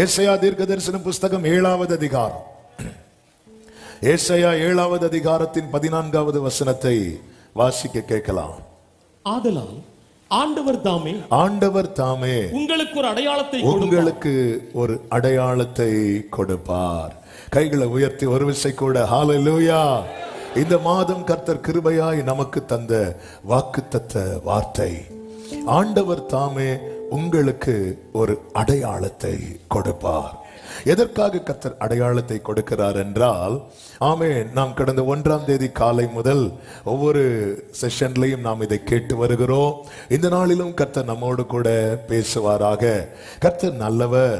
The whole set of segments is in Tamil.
ஏசாயா தீர்க்கதரிசன புஸ்தகம் 7வது அதிகாரம், ஏசாயா 7வது அதிகாரத்தின் 14வது வசனத்தை வாசிக்க கேட்கலாம். ஆதலால் ஆண்டவர் தாமே உங்களுக்கு ஒரு அடையாளத்தை கொடுப்பார். கைகளை உயர்த்தி ஒரு விசை கூட ஹல்லேலூயா. இந்த மாதம் கர்த்தர் கிருபையாய் நமக்கு தந்த வாக்குத்தத்த வார்த்தை, ஆண்டவர் தாமே உங்களுக்கு ஒரு அடையாளத்தை கொடுப்பார். எதற்காக கர்த்தர் அடையாளத்தை கொடுக்கிறார் என்றால், ஆமென், நாம் கடந்த 1ஆம் தேதி காலை முதல் ஒவ்வொரு செஷன்லையும் நாம் இதை கேட்டு வருகிறோம். இந்த நாளிலும் கர்த்தர் நம்மோடு கூட பேசுவாராக. கர்த்தர் நல்லவர்.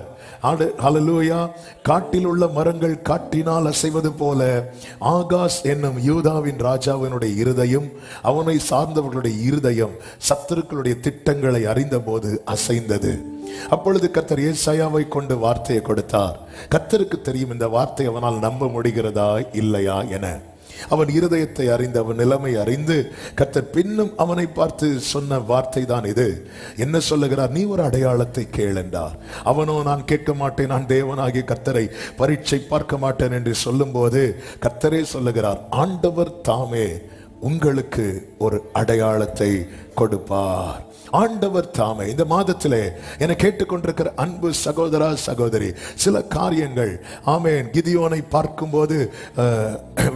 ஹல்லேலூயா. காட்டில் உள்ள மரங்கள் காற்றினால் அசைவது போல ஆகாஸ் என்னும் யூதாவின் ராஜாவினுடைய இருதயம், அவனை சார்ந்தவர்களுடைய இருதயம் சத்துருக்களுடைய திட்டங்களை அறிந்த போது அசைந்தது. அப்பொழுது கர்த்தர் ஏசாயாவை கொண்டு வார்த்தையை கொடுத்தார். கர்த்தருக்கு தெரியும் இந்த வார்த்தை அவனால் நம்ப முடிகிறதா இல்லையா என. அவன் இருதயத்தை அறிந்து, அவன் நிலைமை அறிந்து, கர்த்தர் பின்னும் அவனை பார்த்து சொன்ன வார்த்தை தான் இது. என்ன சொல்லுகிறார்? நீ ஒரு அடையாளத்தை கேள் என்றார். அவனோ, நான் கேட்க மாட்டேன், நான் தேவனாகிய கர்த்தரை பரீட்சை பார்க்க மாட்டேன் என்று சொல்லும் போது கர்த்தரே சொல்லுகிறார், ஆண்டவர் தாமே உங்களுக்கு ஒரு அடையாளத்தை கொடுப்பார். ஆண்டவர் தாமே. இந்த மாதத்திலே என கேட்டுக்கொண்டிருக்கிற அன்பு சகோதரா சகோதரி, சில காரியங்கள், ஆமென், கிதியோனை பார்க்கும் போது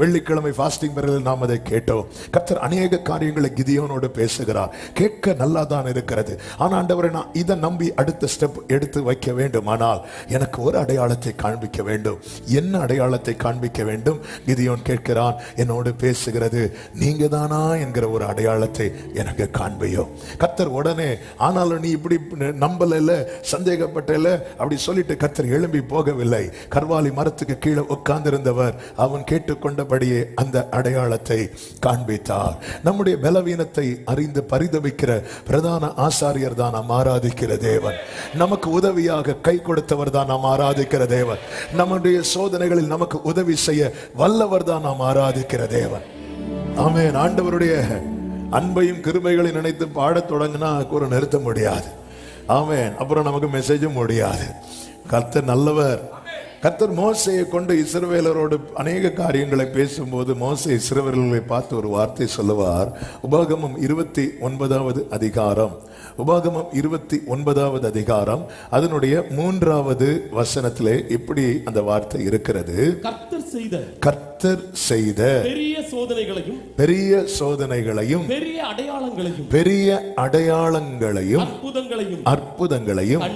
வெள்ளிக்கிழமை ஃபாஸ்டிங் பிறகு நாம் அதை கேட்டோம். கர்த்தர் அநேக காரியங்களை கிதியோனோடு பேசுகிறார். கேட்க நல்லா தான் இருக்கிறது. ஆனால் ஆண்டவரை, நான் இதை நம்பி அடுத்த ஸ்டெப் எடுத்து வைக்க வேண்டும். ஆனால் எனக்கு ஒரு அடையாளத்தை காண்பிக்க வேண்டும். என்ன அடையாளத்தை காண்பிக்க வேண்டும்? கிதியோன் கேட்கிறான், என்னோடு பேசுகிறது நீங்க தானா என்கிற ஒரு அடையாளத்தை எனக்கு காண்பியோ. கர்த்தர் உடனே, ஆனாலும் நீ இப்படி நம்பல, சந்தேகப்பட்டல அப்படி சொல்லிட்டு கர்த்தர் எழும்பி போகவில்லை. கர்வாலி மரத்துக்கு கீழே உட்கார்ந்திருந்தவர் அவன் கேட்டுக்கொண்டபடியே அந்த அடையாளத்தை காண்பித்தார். நம்முடைய பலவீனத்தை அறிந்து பரிதவிக்கிற பிரதான ஆசாரியர் தான் நாம் ஆராதிக்கிற தேவன். நமக்கு உதவியாக கை கொடுத்தவர் தான் நாம் ஆராதிக்கிற தேவன். நம்முடைய சோதனைகளில் நமக்கு உதவி செய்ய வல்லவர் தான் நாம் ஆராதிக்கிற தேவன். ஆமென். ஆண்டவருடைய அன்பையும் கிருபைகளையும் நினைத்து பாடத் தொடங்கினா கூட நிறுத்த முடியாது. ஆமென். அப்புறம் நமக்கு மெசேஜும் முடியாது. கர்த்தர் நல்லவர். கர்த்தர் மோசேயை கொண்டு இஸ்ரவேலரோடு அநேக காரியங்களை பேசும்போது மோசே இஸ்ரவேலர்களை பார்த்து ஒரு வார்த்தை சொல்லுவார். உபாகமம் 29வது அதிகாரம், உபாகமம் 29வது அதிகாரம் அதனுடைய 3வது வசனத்திலே இப்படி அந்த வார்த்தை இருக்கிறது. கர்த்தர் செய்த பெரிய சோதனைகளையும் பெரிய அடையாளங்களையும் அற்புதங்களையும்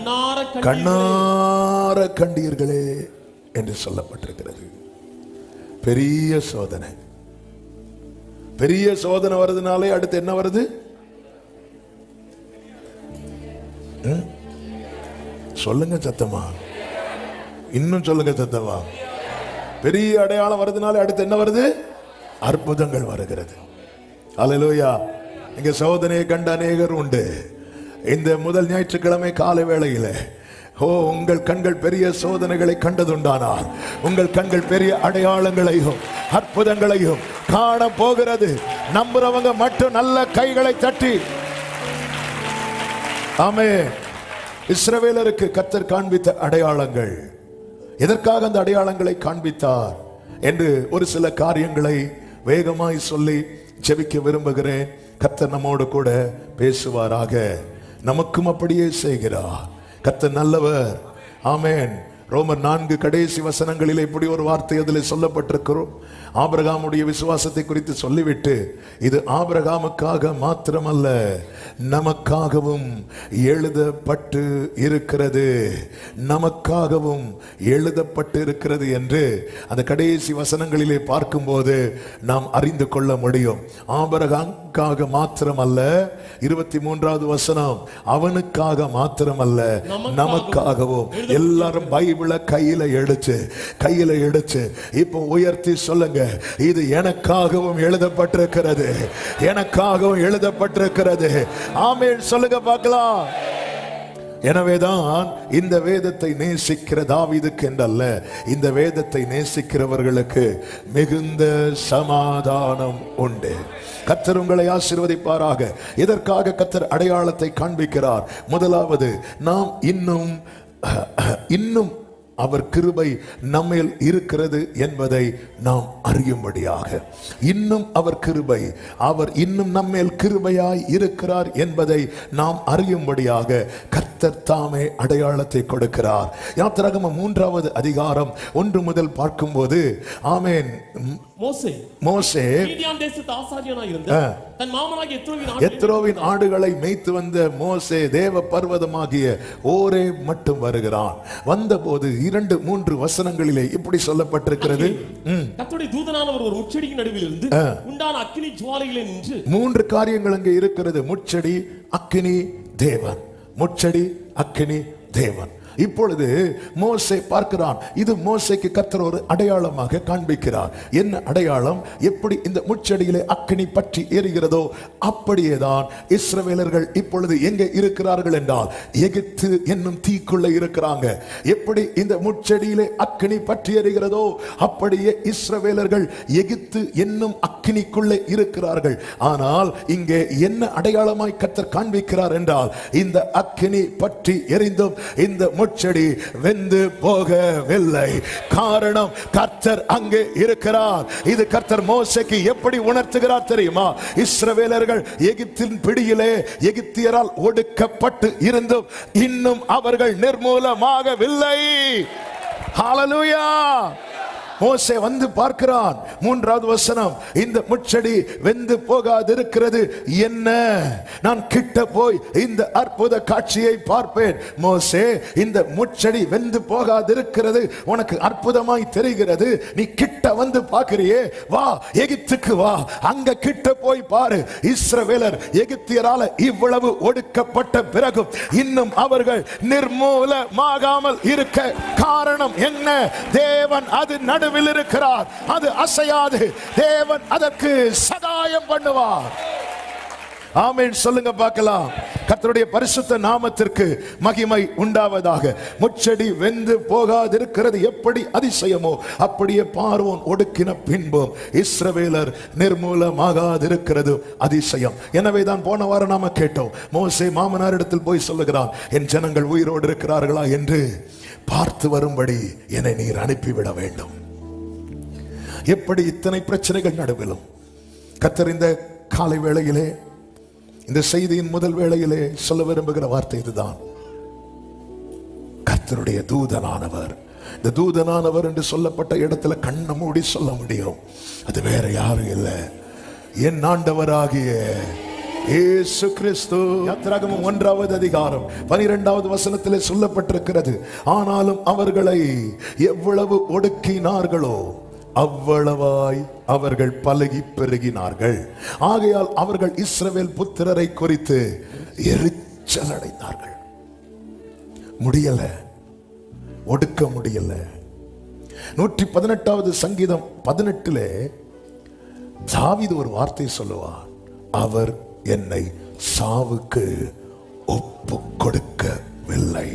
கண்ணார கண்டீர்களே என்று சொல்லப்பட்டிருக்கிறது. பெரிய சோதனை, பெரிய சோதனை வருதுனாலே அடுத்து என்ன வருது? சொல்லுங்க சத்தமா, இன்னும் சொல்லுங்க சத்தமா. பெரிய அடையாளம் வருதுனாலே அடுத்து என்ன வருது? அற்புதங்கள் வருகிறது. அல்லேலூயா. இங்க சோதனையை கண்ட அநேகர் உண்டு. இந்த முதல் ஞாயிற்றுக்கிழமை காலை வேளையில, உங்கள் கண்கள் பெரிய சோதனைகளை கண்டதுண்டானால் உங்கள் கண்கள் பெரிய அடையாளங்களையும் அற்புதங்களையும் காண போகிறது. நம்புறவங்க மட்டும் நல்ல கைகளை தட்டி ஆமென். இஸ்ரவேலருக்கு கர்த்தர் காண்பித்த அடையாளங்கள், எதற்காக அந்த அடையாளங்களை காண்பித்தார் என்று ஒரு சில காரியங்களை வேகமாய் சொல்லி ஜெபிக்க விரும்புகிறேன். கர்த்தர் நம்மோடு கூட பேசுவாராக. நமக்கும் அப்படியே செய்கிறார். கர்த்தர் நல்லவர். ஆமென். ரோமர் 4 கடைசி வசனங்களில் இப்படி ஒரு வார்த்தை அதில் சொல்லப்பட்டிருக்கிறோம். ஆபிரகாமுடைய விசுவாசத்தை குறித்து சொல்லிவிட்டு, இது ஆபிரகாமுக்காக மாத்திரமல்ல நமக்காகவும் எழுதப்பட்டு இருக்கிறது, நமக்காகவும் எழுதப்பட்டு இருக்கிறது என்று அந்த கடைசி வசனங்களிலே பார்க்கும்போது நாம் அறிந்து கொள்ள முடியும். ஆபிரகாமுக்காக மாத்திரமல்ல, 23வது வசனம், அவனுக்காக மாத்திரமல்ல நமக்காகவும். எல்லாரும் பைபிளை கையில எடுத்து இப்போ உயர்த்தி சொல்லுங்க, இது எனக்காகவும் எழுதப்பட்டிருக்கிறது, எனக்காகவும் எழுதப்பட்டிருக்கிறது. ஆமென் சொல்லுங்க பார்க்கலாம். எனவேதான் இந்த வேதத்தை நேசிக்கிற தாவீதுக்கு என்றல்ல, இந்த வேதத்தை நேசிக்கிறவர்களுக்கு மிகுந்த சமாதானம் உண்டு. கர்த்தர் உங்களை ஆசீர்வதிப்பாராக. இதற்காக கர்த்தர் அடையாளத்தை காண்பிக்கிறார். முதலாவது, நாம் இன்னும் இன்னும் அவர் கிருபை நம்மேல் இருக்கிறது என்பதை நாம் அறியும்படியாக, இன்னும் அவர் கிருபை, அவர் இன்னும் நம்மேல் கிருபையாய் இருக்கிறார் என்பதை நாம் அறியும்படியாக கர்த்தர் தாமே அடையாளத்தை கொடுக்கிறார். யாத்திராகமம் 3வது அதிகாரம் 1 முதல் பார்க்கும்போது, ஆமென், மோசே மீதியான் தேசத்து ஆசாரியனாய் இருந்த தன் மாமனாகிய எத்ரோவின் ஆடுகளை மேய்த்து வந்த மோசே தேவ பர்வதமாகிய ஓரே மட்டும் வருகிறான். வந்தபோது 2-3 வசனங்களிலே இப்படி சொல்லப்பட்டிருக்கிறது, கர்த்தருடைய தூதனானவர் ஒரு முச்செடியின் நடுவில் இருந்து உண்டான அக்கினி ஜுவாலையிலே நின்று. 3 காரியங்கள் அங்கே இருக்கிறது. முச்செடி, அக்கினி, தேவன். முச்செடி, அக்கினி, தேவன். இப்பொழுது மோசே பார்க்கிறான். இது மோசேக்கு கர்த்தர் ஒரு அடையாளமாக காண்பிக்கிறார். என்ன அடையாளம்? எப்படி இந்த முச்செடியிலே அக்கினி பற்றி எரிகிறதோ அப்படியேதான் இஸ்ரவேலர்கள் இப்பொழுது எங்கே இருக்கிறார்கள் என்றால் எகிப்து என்னும் தீக்குள்ளே இருக்கிறாங்க. எப்படி இந்த முச்செடியிலே அக்கினி பற்றி எரிகிறதோ அப்படியே இஸ்ரவேலர்கள் எகிப்து என்னும் அக்கினிக்குள்ளே இருக்கிறார்கள். ஆனால் இங்கே என்ன அடையாளமாய் கர்த்தர் காண்பிக்கிறார் என்றால், இந்த அக்கினி பற்றி எரிந்தும் இந்த முச்செடி வெந்து போகவில்லை. காரணம், கர்த்தர் அங்கே இருக்கிறார். இது கர்த்தர் மோசேக்கு எப்படி உணர்த்துகிறார் தெரியுமா? இஸ்ரவேலர்கள் எகிப்தின் பிடியிலே எகிப்தியரால் ஒடுக்கப்பட்டு இருந்தும் இன்னும் அவர்கள் நிர்மூலமாகவில்லை. ஹல்லேலூயா! மோசே வந்து பார்க்கிறான். 3வது வசனம், இந்த முச்செடி வெந்து போகாதிருக்கிறது என்ன? நான் கிட்ட போய் இந்த அற்புத காட்சியை பார்ப்பேன். மோசே, இந்த முச்செடி வெந்து போகாதிருக்கிறது உனக்கு அற்புதமாய் தெரிகிறது. நீ கிட்ட வந்து பார்க்கிறியே, வா, எகிப்துக்கு வா, அங்க கிட்ட போய் பாரு. இஸ்ரவேலர் எகிப்தியரால இவ்வளவு ஒடுக்கப்பட்ட பிறகும் இன்னும் அவர்கள் நிர்மூலமாகாமல் இருக்க காரணம் என்ன? தேவன் அது நடுவில் இருக்கிறார். அது அசையாது. தேவன் அதற்கு சகாயம் பண்ணுவார். ஆமென் சொல்லுங்க பார்க்கலாம். கர்த்தருடைய பரிசுத்த நாமத்திற்கு மகிமை உண்டாவதாக. முச்செடி வெந்து போகாதிருக்கிறது எப்படி அதிசயமோ, அப்படியே பார்வோன் ஒடுக்கின பின்பும் இஸ்ரவேலர் நிர்மூலமாகாதிருக்கிறது அதிசயம். எனவே தான் போன வாரம் நாம கேட்டோம், மோசே மாமனாரிடத்தில் போய் சொல்லுகிறான், என் ஜனங்கள் உயிரோடு இருக்கிறார்களா என்று பார்த்து வரும்படி என்னை நீர் அனுப்பிவிட வேண்டும். எப்படி இத்தனை பிரச்சனைகள் நடுவிலும் கர்த்தர் இந்த காலை வேளையிலே, இந்த செய்தியின் முதல் வேளையிலே சொல்ல விரும்புகிற வார்த்தை இதுதான். கர்த்தருடைய தூதனானவர். இந்த தூதனானவர் என்று சொல்லப்பட்ட இடத்துல கண்ணை மூடி சொல்ல முடியும், அது வேற யாரும் இல்லை, என் ஆண்டவராகிய இயேசு கிறிஸ்து. யாத்திராகமம் 1வது அதிகாரம் 12வது வசனத்திலே சொல்லப்பட்டிருக்கிறது, ஆனாலும் அவர்களை எவ்வளவு ஒடுக்கினார்களோ அவ்வளவாய் அவர்கள் பலகி பெருகினார்கள். ஆகையால் அவர்கள் இஸ்ரவேல் புத்திரரை குறித்து எரிச்சல் அடைந்தார்கள். முடியல, ஒடுக்க முடியல. 118வது சங்கீதம் 18 தாவீது ஒரு வார்த்தை சொல்லுவார், அவர் என்னை சாவுக்கு ஒப்பு கொடுக்கவில்லை.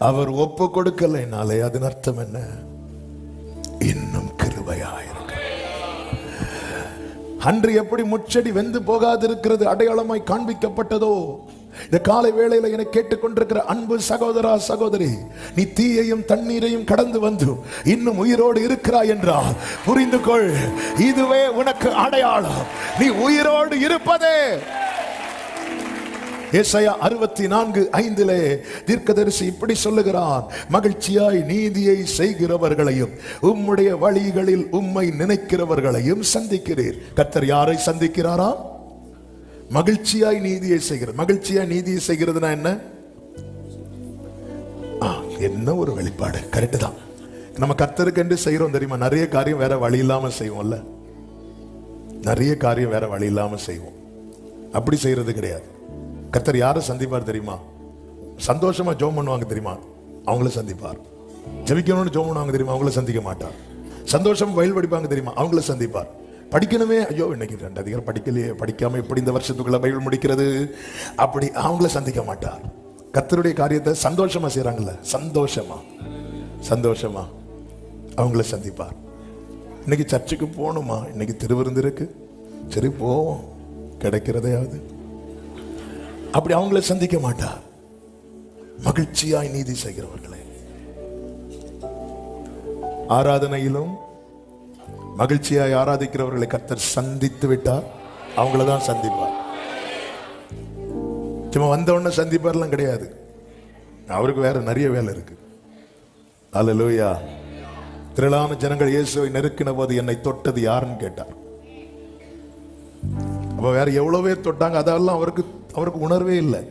அவர் ஒப்பு கொடுக்கலைனாலே அதன் அர்த்தம் என்ன? இன்னும் கிருபையாயிருக்க. அன்று எப்படி முச்செடி வெந்து போகாதிருக்கிறது அடையாளமாய் காண்பிக்கப்பட்டதோ, இந்த காலை வேளையில என்னை கேட்டுக்கொண்டிருக்கிற அன்பு சகோதரா சகோதரி, நீ தீயையும் தண்ணீரையும் கடந்து வந்து இன்னும் உயிரோடு இருக்கிறாய் என்றால் புரிந்து கொள், இதுவே உனக்கு அடையாளம். நீ உயிரோடு இருப்பதே. ஏசாயா 64:5 தீர்க்கதரிசி இப்படி சொல்லுகிறான், மகிழ்ச்சியாய் நீதியை செய்கிறவர்களையும் உம்முடைய வழிகளில் உம்மை நினைக்கிறவர்களையும் சந்திக்கிறீர். கர்த்தர் யாரை சந்திக்கிறாரா? மகிழ்ச்சியாய் நீதியை செய்கிறது. மகிழ்ச்சியாய் நீதியை செய்கிறதுனா என்ன? என்ன ஒரு வெளிப்பாடு. கரெக்ட் தான். நம்ம கர்த்தருக்கு என்று செய்யறோம் தெரியுமா? நிறைய காரியம் வேற வழி இல்லாம செய்வோம்ல. நிறைய காரியம் வேற வழி இல்லாம செய்வோம். அப்படி செய்யறது கிடையாது. கர்த்தர் யாரை சந்திப்பார் தெரியுமா? சந்தோஷமா ஜெபம் பண்ணுவாங்க தெரியுமா? அவங்கள சந்திப்பார். ஜெபிக்கணும்னு ஜெபம் பண்ணுவாங்க தெரியுமா? அவங்கள சந்திக்க மாட்டார். சந்தோஷம் வயல் படிப்பாங்க தெரியுமா? அவங்கள சந்திப்பார். படிக்கணுமே, ஐயோ இன்னைக்கு 2 அதிகாரம் படிக்கலையே, படிக்காம எப்படி இந்த வருஷத்துக்குள்ள பைபிள் முடிக்கிறது, அப்படி அவங்கள சந்திக்க மாட்டார். கர்த்தருடைய காரியத்தை சந்தோஷமா செய்யறாங்கல்ல, சந்தோஷமா அவங்கள சந்திப்பார். இன்னைக்கு சர்ச்சுக்கு போகணுமா, இன்னைக்கு திருவிருந்து இருக்கு, சரி போவோம், கிடைக்கிறதையாவது, அப்படி அவங்கள சந்திக்க மாட்டார். மகிழ்ச்சியாய் நீதி செய்கிறவர்களே. ஆராதனையிலும் மகிழ்ச்சியாய் ஆராதிக்கிறவர்களை கர்த்தர் சந்தித்து விட்டார். அவங்களதான் சந்திப்பார். சும்மா வந்தவொடனே சந்திப்பார்லாம் கிடையாது. அவருக்கு வேற நிறைய வேலை இருக்கு. அல்லேலூயா. திரளான ஜனங்கள் இயேசுவை நெருக்கின போது என்னை தொட்டது யாருன்னு கேட்டார். அப்ப வேற எவ்வளவு பேர் தொட்டாங்க, அதெல்லாம் அவருக்கு உணர்வே இல்லை.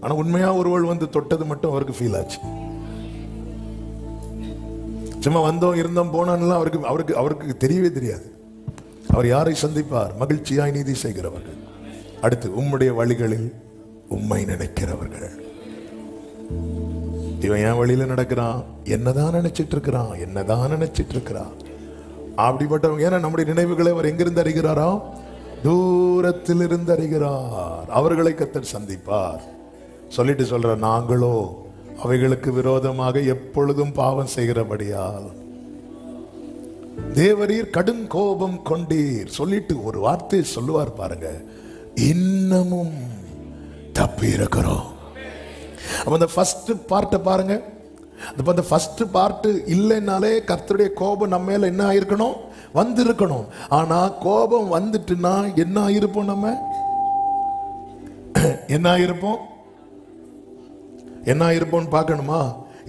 ஆனா உண்மையா ஒருவள் வந்து தொட்டது மட்டும் அவருக்கு ஃபீல் ஆச்சு. சும்மா வந்தோம் இருந்தோம் போனோம்லாம் அவருக்கு தெரியவே தெரியாது. அவர் யாரை சந்திப்பார்? மகிழ்ச்சியாய் நீதி செய்கிறவர்கள். அடுத்து, உம்முடைய வழிகளில் உம்மை நினைக்கிறவர்கள். இவன் என் வழியில நடக்கிறான், என்னதான் நினைச்சிட்டு இருக்கிறான் அப்படிப்பட்டவங்க. ஏன்னா நம்முடைய நினைவுகளை அவர் எங்கிருந்து அறிகிறாரா? தூரத்தில் இருந்து அறிகிறார். அவர்களை கர்த்தர் சந்திப்பார். சொல்லிட்டு சொல்ற, நாங்களோ அவைகளுக்கு விரோதமாக எப்பொழுதும் பாவம் செய்கிறபடியால் தேவரீர் கடும் கோபம் கொண்டீர். சொல்லிட்டு ஒரு வார்த்தை சொல்லுவார் பாருங்க, இன்னமும் தப்பி இருக்கிறோம். அப்ப அந்த ஃபர்ஸ்ட் பார்ட்டை பாருங்க. அந்த ஃபர்ஸ்ட் பார்ட் இல்லைன்னாலே கர்த்தருடைய கோபம் நம்ம மேல என்ன ஆயிருக்கணும்? வந்திருக்கணும். ஆனா கோபம் வந்துட்டுனா என்ன ஆயிருப்போம்? நம்ம என்ன ஆயிருப்போம் பார்க்கணுமா?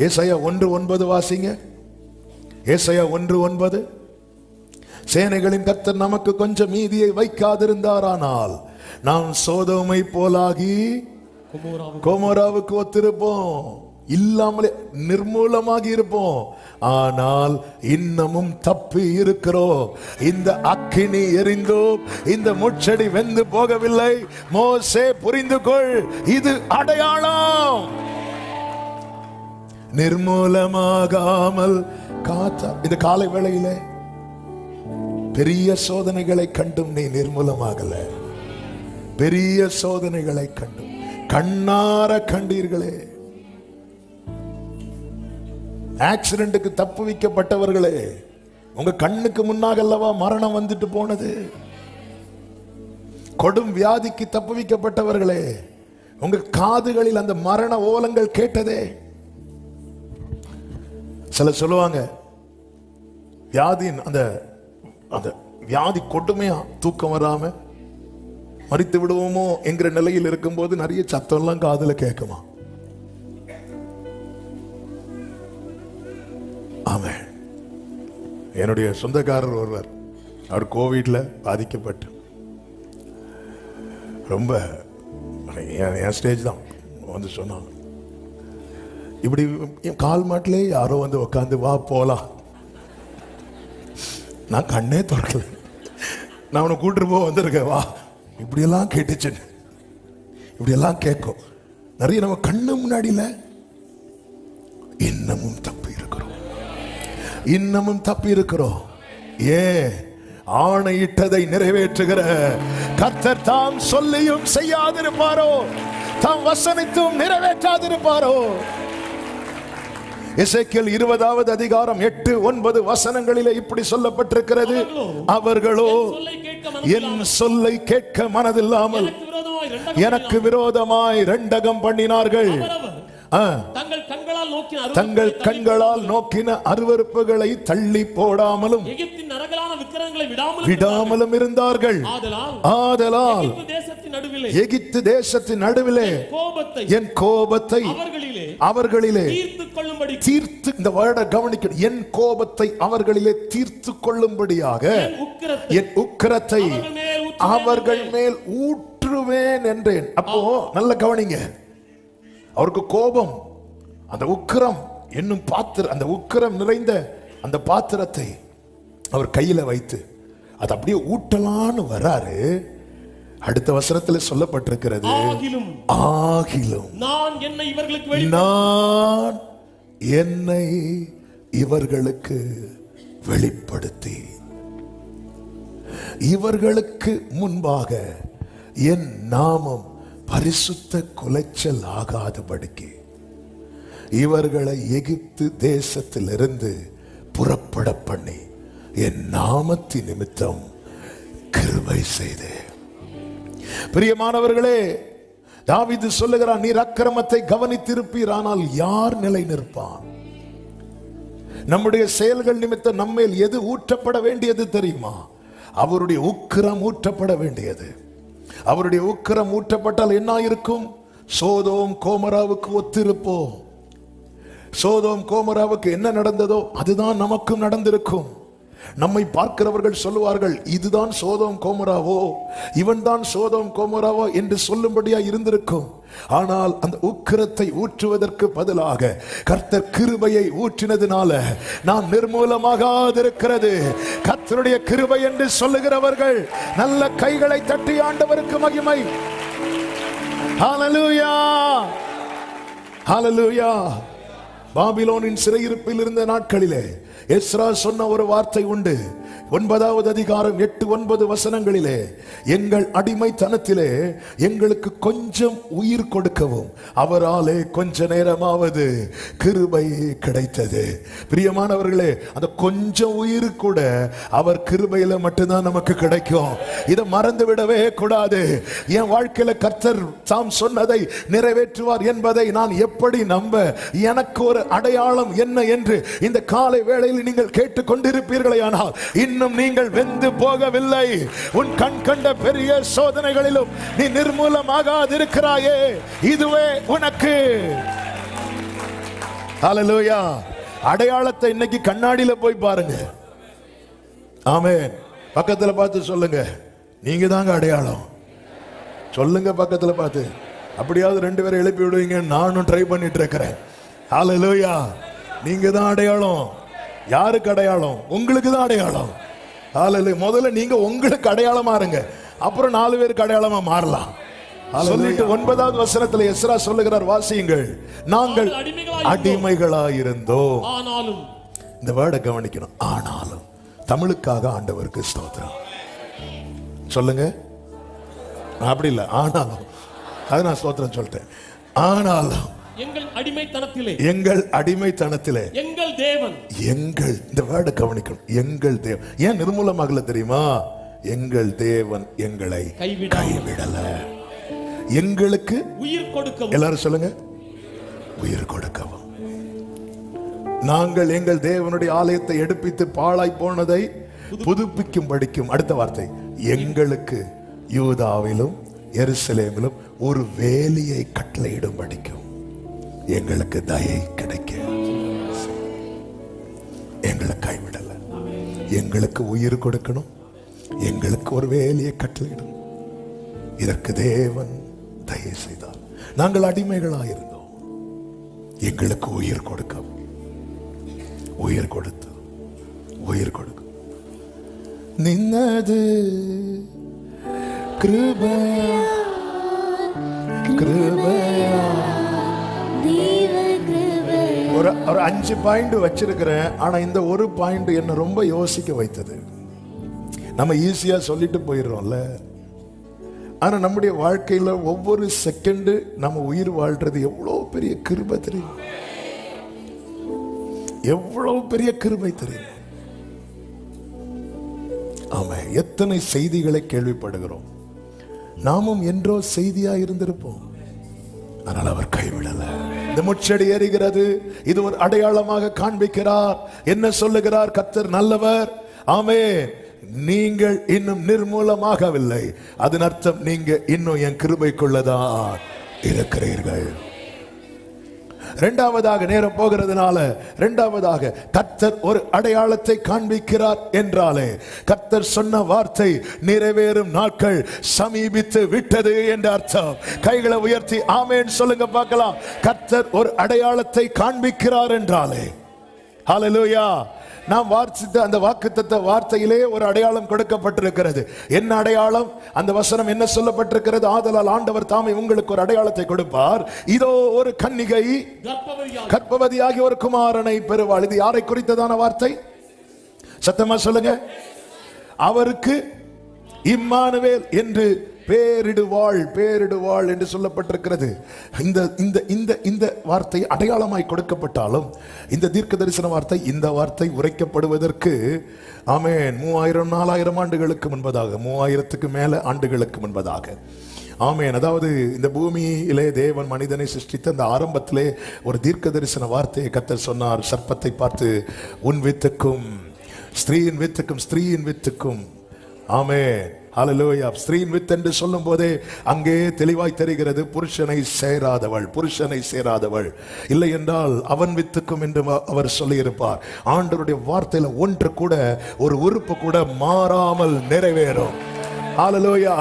ஏசாயா 1:9 வாசிங்க. ஏசாயா 1:9, சேனைகளின் கர்த்தர் நமக்கு கொஞ்சம் மீதியை வைக்காதிருந்தாரானால் நாம் சோதோமை போலாகி கொமோராவுக்கு ஒத்திருப்போம், இல்லாமலே நிர்மூலமாகி இருப்போம். ஆனால் இன்னமும் தப்பி இருக்கிறோம். இந்த அக்கினி எரிந்தோம், இந்த முட்செடி வெந்து போகவில்லை. மோசே புரிந்து கொள், இது அடையாளம். நிர்மூலமாகாமல் காத்தார். இந்த காலை வேளையிலே பெரிய சோதனைகளை கண்டும் நீ நிர்மூலமாகல. பெரிய சோதனைகளை கண்டும் கண்ணார கண்டீர்களே. ஆக்சிடென்ட்டுக்கு தப்பு வைக்கப்பட்டவர்களே, உங்க கண்ணுக்கு முன்னாக அல்லவா மரணம் வந்துட்டு போனது. கொடும் வியாதிக்கு தப்பு வைக்கப்பட்டவர்களே, உங்க காதுகளில் அந்த மரண ஓலங்கள் கேட்டதே. சில சொல்லுவாங்க, வியாதியின் அந்த வியாதி கொடுமையா தூக்கம் வராம மரித்து விடுவோமோ என்கிற நிலையில் இருக்கும்போது நிறைய சத்தம் எல்லாம் காதுல கேட்குமா? ஆமா. என்னுடைய சொந்தக்காரர் ஒருவர், அவர் கோவிட்ல பாதிக்கப்பட்டு ரொம்ப என் ஸ்டேஜ் தான் வந்து சொன்னாங்க, இப்படி கால் மாட்டிலே யாரோ வந்து உட்காந்து வா போலாம். நான் கண்ணே திறக்கல. நான் உன்னை கூட்டுட்டு போக வந்திருக்கேன், வா. இப்படியெல்லாம் கேட்டுச்சு, இப்படியெல்லாம் கேட்கும். நிறைய நம்ம கண்ணு முன்னாடியில இன்னமும் தப்பி இருக்கிறோம். ஏன்? ஆணையிட்டதை நிறைவேற்றுகிற கர்த்தர் தாம் சொல்லியும் செய்யாதிருப்பாரோ? தாம் வசனித்தும் நிறைவேற்றாதிருப்பாரோ? எசேக்கியேல் 20வது அதிகாரம் 8-9 வசனங்களிலே இப்படி சொல்லப்பட்டிருக்கிறது, அவர்களோ என் சொல்லை கேட்க மனதில்லாமல் எனக்கு விரோதமாய் ரெண்டகம் பண்ணினார்கள். தங்கள் கண்களால் நோக்கின அருவருப்புகளை தள்ளி போடாமலும் விடாமலும் இருந்தார்கள். ஆதலால் எகிப்து தேசத்தின் நடுவிலே என் கோபத்தை அவர்களிலே தீர்த்து, இந்த வேர்டை கவனிக்கணும், என் கோபத்தை அவர்களிலே தீர்த்து கொள்ளும்படியாக என் உக்கிரத்தை அவர்கள் மேல் ஊற்றுவேன் என்றேன். அப்போ நல்ல கவனிங்க, அவருக்கு கோபம், அந்த உக்கிரம் என்னும் பாத்திரம், அந்த உக்கிரம் நிறைந்த அந்த பாத்திரத்தை அவர் கையில வைத்து அது அப்படியே ஊட்டலான்னு வராரு. அடுத்த வசனத்தில் சொல்லப்பட்டிருக்கிறது, ஆகிலும் நான் என்னை இவர்களுக்கு வெளிப்படுத்தி இவர்களுக்கு முன்பாக என் நாமம் பரிசுத்த குலைச்சல் ஆகாதபடிக்கு இவர்களை எகிப்து தேசத்திலிருந்து புறப்பட பண்ணி என் நாமத்தின் நிமித்தம் கிருபை செய்தேன். பிரியமானவர்களே, தாவீது சொல்லுகிறான், நீர் அக்கிரமத்தை கவனித்திருப்பீர், ஆனால் யார் நிலை நிற்பான்? நம்முடைய செயல்கள் நிமித்தம் நம்மேல் எது ஊற்றப்பட வேண்டியது தெரியுமா? அவருடைய உக்கிரம் ஊற்றப்பட வேண்டியது. அவருடைய உக்கிரம் ஊற்றப்பட்டால் என்ன இருக்கும்? சோதோம் கோமராவுக்கு ஒத்திருப்போம். சோதோம் கோமராவுக்கு என்ன நடந்ததோ அதுதான் நமக்கும் நடந்திருக்கும். நம்மை பார்க்கிறவர்கள் சொல்லுவார்கள், இதுதான் சோதோம் கோமராவோ, இவன் தான் சோதோம் கோமராவோ என்று சொல்லும்படியா இருந்திருக்கும். ஆனால் அந்த உக்கிரத்தை ஊற்றுவதற்கு பதிலாக கர்த்தர் கிருபையை ஊற்றினதுனால நாம் நிர்மூலமாகாதிருக்கிறது. கர்த்தருடைய கிருபை என்று சொல்லுகிறவர்கள் நல்ல கைகளை தட்டி ஆண்டவருக்கு மகிமை. ஹல்லேலூயா, ஹல்லேலூயா. பாபிலோனின் சிறையிருப்பில் இருந்த நாட்களிலே எஸ்ரா சொன்ன ஒரு வார்த்தை உண்டு. 9வது அதிகாரம் 8-9 வசனங்களிலே, எங்கள் அடிமைத்தனத்திலே எங்களுக்கு கொஞ்சம் உயிர் கொடுக்கவும் அவராலே கொஞ்ச நேரமாவது கிருபை கிடைத்தது. பிரியமானவர்களே, அந்த கொஞ்சம் உயிர் கூட அவர் கிருபையில மட்டும்தான் நமக்கு கிடைக்கும். இதை மறந்து விடவே கூடாது. என் வாழ்க்கையில கர்த்தர் தாம் சொன்னதை நிறைவேற்றுவார் என்பதை நான் எப்படி நம்ப? எனக்கு ஒரு அடையாளம் என்ன என்று இந்த காலை வேளையில் நீங்கள் கேட்டுக் கொண்டிருப்பீர்களே, ஆனால் இன்னும் நீங்கள் வெந்து போகவில்லை. உன் கண் கண்ட பெரிய சோதனைகளிலும் நீ நிர்மூலமாகாதிருக்கிறாயே, இதுவே உனக்கு. ஹல்லேலூயா. அடையாளத்தை இன்னைக்கு கண்ணாடியில போய் பாருங்க. ஆமென். பக்கத்துல பார்த்து சொல்லுங்க, நீங்க தாங்க அடையாளம். சொல்லுங்க பக்கத்துல பார்த்து. அப்படியாவது 2 பேரை எழுப்பி விடுவீங்க. நானும் ட்ரை பண்ணிட்டு இருக்கிறேன். ஹல்லேலூயா. நீங்க தான் அடையாளம். யாருக்கு அடையாளம்? உங்களுக்கு தான் அடையாளம். ஹல்லேலூயா. முதல்ல நீங்க உங்களுக்கு அடையாளமா இருங்க, அப்புறம் 4 பேருக்கு அடையாளமா மாறலாம். சொல்லிட்டு 9வது வசனத்துல எஸ்ரா சொல்லுகிறார், வாசியுங்கள். நாங்கள் அடிமைகளாயிருந்தோம். ஆனாலும், இந்த வேர்டை கவனிக்கணும். ஆனாலும். தமிழுக்காக ஆண்டவருக்கு ஸ்தோத்திரம் சொல்லுங்க. அப்படி இல்லை, ஆனாலும். அது நான் ஸ்தோத்திரம் சொல்லிட்டேன். ஆனாலும் எங்கள் அடிமைத்தனத்திலே, எங்கள் அடிமைத்தனத்திலே எங்கள் தேவன், எங்கள், இந்த வேர்டை கவனிக்கணும். எங்கள் தேவன். ஏன் நிர்மூலமாகல தெரியுமா? எங்கள் தேவன் எங்களை கைவிடல. எங்களுக்கு உயிர் கொடுக்கவும். எல்லாரும் சொல்லுங்க, உயிர் கொடுக்கவும். நாங்கள் எங்கள் தேவனுடைய ஆலயத்தை எடுப்பித்து பாழாய் போனதை புதுப்பிக்கும் படிக்கும். அடுத்த வார்த்தை, எங்களுக்கு யூதாவிலும் எருசலேமிலும் ஒரு வேலியை கட்டளையிடும் படிக்கும். எங்களுக்கு தயை கிடைக்க எங்களை கைவிடல. எங்களுக்கு உயிர் கொடுக்கணும், எங்களுக்கு ஒரு வேலையை கட்டளையிடும். இதற்கு தேவன் தயை செய்தார். நாங்கள் அடிமைகளாயிருந்தோம், எங்களுக்கு உயிர் கொடுக்க, உயிர் கொடுத்து, உயிர் கொடுக்க நின்னது கிருபையா, கிருபையா. ஒரு 5 பாயிண்ட் வச்சிருக்கிறேன். ஆனா இந்த ஒரு பாயிண்ட் என்ன ரொம்ப யோசிக்க வைத்தது. நம்ம ஈஸியா சொல்லிட்டு போயிடுறோம்ல, ஆனா நம்முடைய வாழ்க்கையில ஒவ்வொரு செகண்ட் நம்ம உயிர் வாழ்றது எவ்வளவு பெரிய கிருபை தெரியும், எவ்வளவு பெரிய கிருபை தெரியும். ஆமா, எத்தனை செய்திகளை கேள்விப்படுகிறோம். நாமும் என்றோ செய்தியா இருந்திருப்போம், ஆனால் அவர் கைவிடல. இந்த முச்செடி எரிகிறது, இது ஒரு அடையாளமாக காண்பிக்கிறார். என்ன சொல்லுகிறார்? கர்த்தர் நல்லவர். ஆமென். நீங்கள் இன்னும் நிர்மூலமாகவில்லை. அதன் அர்த்தம் நீங்க இன்னும் என் கிருபைக்குள்ளதான் இருக்கிறீர்கள். இரண்டாவதாக, நேரம் போகிறதுனால, இரண்டாவதாக கர்த்தர் ஒரு அடையாளத்தை காண்பிக்கிறார் என்றாலே, கர்த்தர் சொன்ன வார்த்தை நிறைவேறும் நாட்கள் சமீபித்து விட்டது என்ற அர்த்தம். கைகளை உயர்த்தி ஆமென் சொல்லுங்க பார்க்கலாம். கர்த்தர் ஒரு அடையாளத்தை காண்பிக்கிறார் என்றாலே, ஹல்லேலூயா. நாம் வாசித்த அந்த வாக்குத்தத்த வார்த்தையிலே ஒரு அடையாளம் கொடுக்கப்பட்டிருக்கிறது. என்ன அடையாளம்? அந்த வசனம் என்ன சொல்லப்பட்டிருக்கிறது? ஆதலால் ஆண்டவர் தாமே உங்களுக்கு ஒரு அடையாளத்தை கொடுப்பார். இதோ ஒரு கன்னிகை கர்ப்பவதியாகி ஒரு குமாரனை பெறுவாள். இது யாரை குறித்ததான வார்த்தை? சத்தமா சொல்லுங்க. அவருக்கு இம்மானுவேல் என்று பேரிடுவாள், பேரிடுவாள் என்று சொல்லப்பட்டிருக்கிறது. இந்த வார்த்தை அடையாளமாய் கொடுக்கப்பட்டாலும், இந்த தீர்க்க தரிசன வார்த்தை, இந்த வார்த்தை உரைக்கப்படுவதற்கு ஆமென் 3000-4000 ஆண்டுகளுக்கு முன்பதாக, 3000க்கு மேல ஆண்டுகளுக்கு முன்பதாக ஆமென். அதாவது இந்த பூமியிலே தேவன் மனிதனை சிருஷ்டித்த அந்த ஆரம்பத்திலே ஒரு தீர்க்க தரிசன வார்த்தையை கர்த்தர் சொன்னார். சர்ப்பத்தை பார்த்து, உன் வித்துக்கும் ஸ்திரீயின் வித்துக்கும், ஸ்திரீயின் வித்துக்கும். ஆமென். ஹல்லேலூயா. ஸ்திரீயின் வித்து என்று சொல்லும் போதே அங்கே தெளிவாய் தெரிகிறது, புருஷனை சேராதவள், புருஷனை சேராதவள். இல்லை என்றால் அவன் வித்துக்கும் என்று அவர் சொல்லியிருப்பார். ஆண்டவருடைய வார்த்தையில ஒன்று கூட, ஒரு உறுப்பு கூட மாறாமல் நிறைவேறும். ஹல்லேலூயா.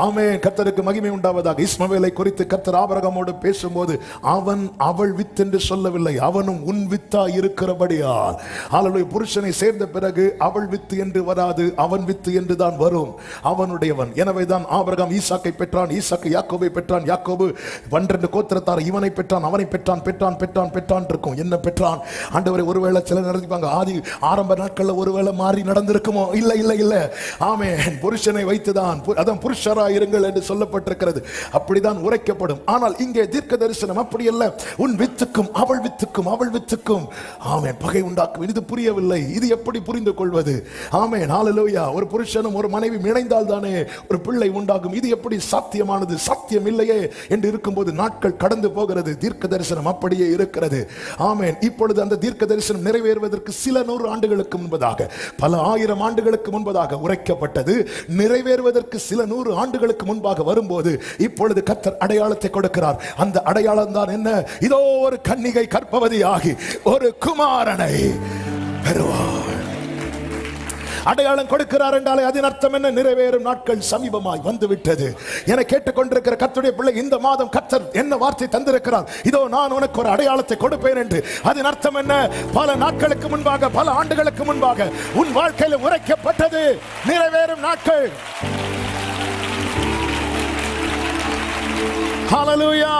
ஆமென். கர்த்தருக்கு மகிமை உண்டாவதாக. இஸ்மவேலை குறித்து கர்த்தர் ஆபிரகாமோடு பேசும்போது அவன் அவள் வித்து என்று சொல்லவில்லை, அவனும் உன் வித்தா இருக்கிறபடியால். ஹல்லேலூயா. புருஷனை சேர்ந்த பிறகு அவள் வித்து என்று வராது, அவன் வித்து என்று தான் வரும். அவனுடையவன். எனவே தான் ஆபிரகாம் ஈசாக்கை பெற்றான், ஈசாக்கு யாக்கோபை பெற்றான், யாக்கோபு 12 கோத்திரத்தார் இவனை பெற்றான், அவனை பெற்றான், பெற்றான் பெற்றான் பெற்றான் இருக்கும். என்ன பெற்றான்? ஆண்டவரை ஒருவேளை சில நடத்திப்பாங்க, ஆரம்ப நாட்கள்ல ஒருவேளை மாறி நடந்திருக்குமோ? இல்ல இல்ல இல்ல. ஆமென். புருஷனை வைத்துதான், அதான் புருஷரா இருங்கள் என்று சொல்லப்பட்டிருக்கிறது. அப்படிதான் உரைக்கப்படும். ஆனால் இங்கே தீர்க்க தரிசனம் அப்படி அல்ல. உன் வித்துக்கும் அவள் வித்துக்கும், அவள் வித்துக்கும் ஆமென் பகை உண்டாக்கும். இது புரியவில்லை. இது எப்படி புரிந்து கொள்வது? ஆமென். ஹல்லேலூயா. ஒரு புருஷனும் ஒரு மனைவி இணைந்தால் தானே ஒரு பிள்ளை உண்டாகும். இது எப்படி சாத்தியமானது? சாத்தியம் இல்லையே என்று இருக்கும்போது நாட்கள் கடந்து போகிறது. தீர்க்க தரிசனம் அப்படியே இருக்கிறது. ஆமென். இப்பொழுது அந்த தீர்க்க தரிசனம் நிறைவேறுவதற்கு சில 100 ஆண்டுகளுக்கு முன்பதாக, பல 1000 ஆண்டுகளுக்கு முன்பதாக உரைக்கப்பட்டது. நிறைவேறுவதற்கு சில 100 ஆண்டுகளுக்கு முன்பாக வரும்போது இப்பொழுது கர்த்தர் அடையாளத்தை கொடுக்கிறார். அந்த அடையாளம் தான் என்ன? இதோ ஒரு கன்னிகை கர்ப்பவதியாகி ஒரு குமாரனை பெறுவார். அடையாளம் கொடுக்கிறார் என்றாலே அதன் அர்த்தம் என்ன? நிறைவேறும் நாட்கள் சமீபமாய் வந்துவிட்டது. என கேட்டுக்கொண்டிருக்கிற கர்த்தருடைய பிள்ளை, இந்த மாதம் கர்த்தர் என்ன வார்த்தை தந்திருக்கிறார்? இதோ நான் உனக்கு ஒரு அடையாளத்தை கொடுப்பேன் என்று. அதன் அர்த்தம் என்ன? பல நாட்களுக்கு முன்பாக, பல ஆண்டுகளுக்கு முன்பாக உன் வாழ்க்கையில் உரைக்கப்பட்டது நிறைவேறும் நாட்கள். ஹல்லேலூயா.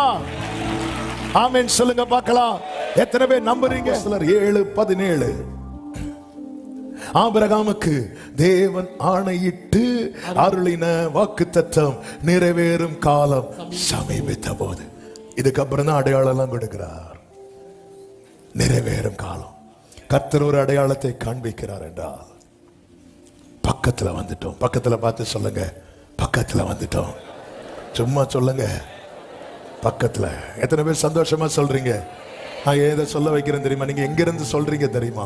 ஆமென். சொல்லுங்க பார்க்கலாம். எத்தனை பேர் நம்புறீங்க? சிலர் 7:17 ஆபிரகாமுக்கு தேவன் ஆணையிட்டு அருளின வாக்குத்தத்தம் நிறைவேறும் காலம் சமீபித்த போது. இதுக்கப்புறம் தான் அடையாளம் எல்லாம் கொடுக்கிறார். நிறைவேறும் காலம். கர்த்தர் ஒரு அடையாளத்தை காண்பிக்கிறார் என்றால் பக்கத்துல வந்துட்டோம். பக்கத்துல பார்த்து சொல்லுங்க, பக்கத்துல வந்துட்டோம். சும்மா சொல்லுங்க, பக்கத்துல. எத்தனை பேர் சந்தோஷமா சொல்றீங்க? நான் ஏதை சொல்ல வைக்கிறேன் தெரியுமா? நீங்க எங்க இருந்து சொல்றீங்க தெரியுமா?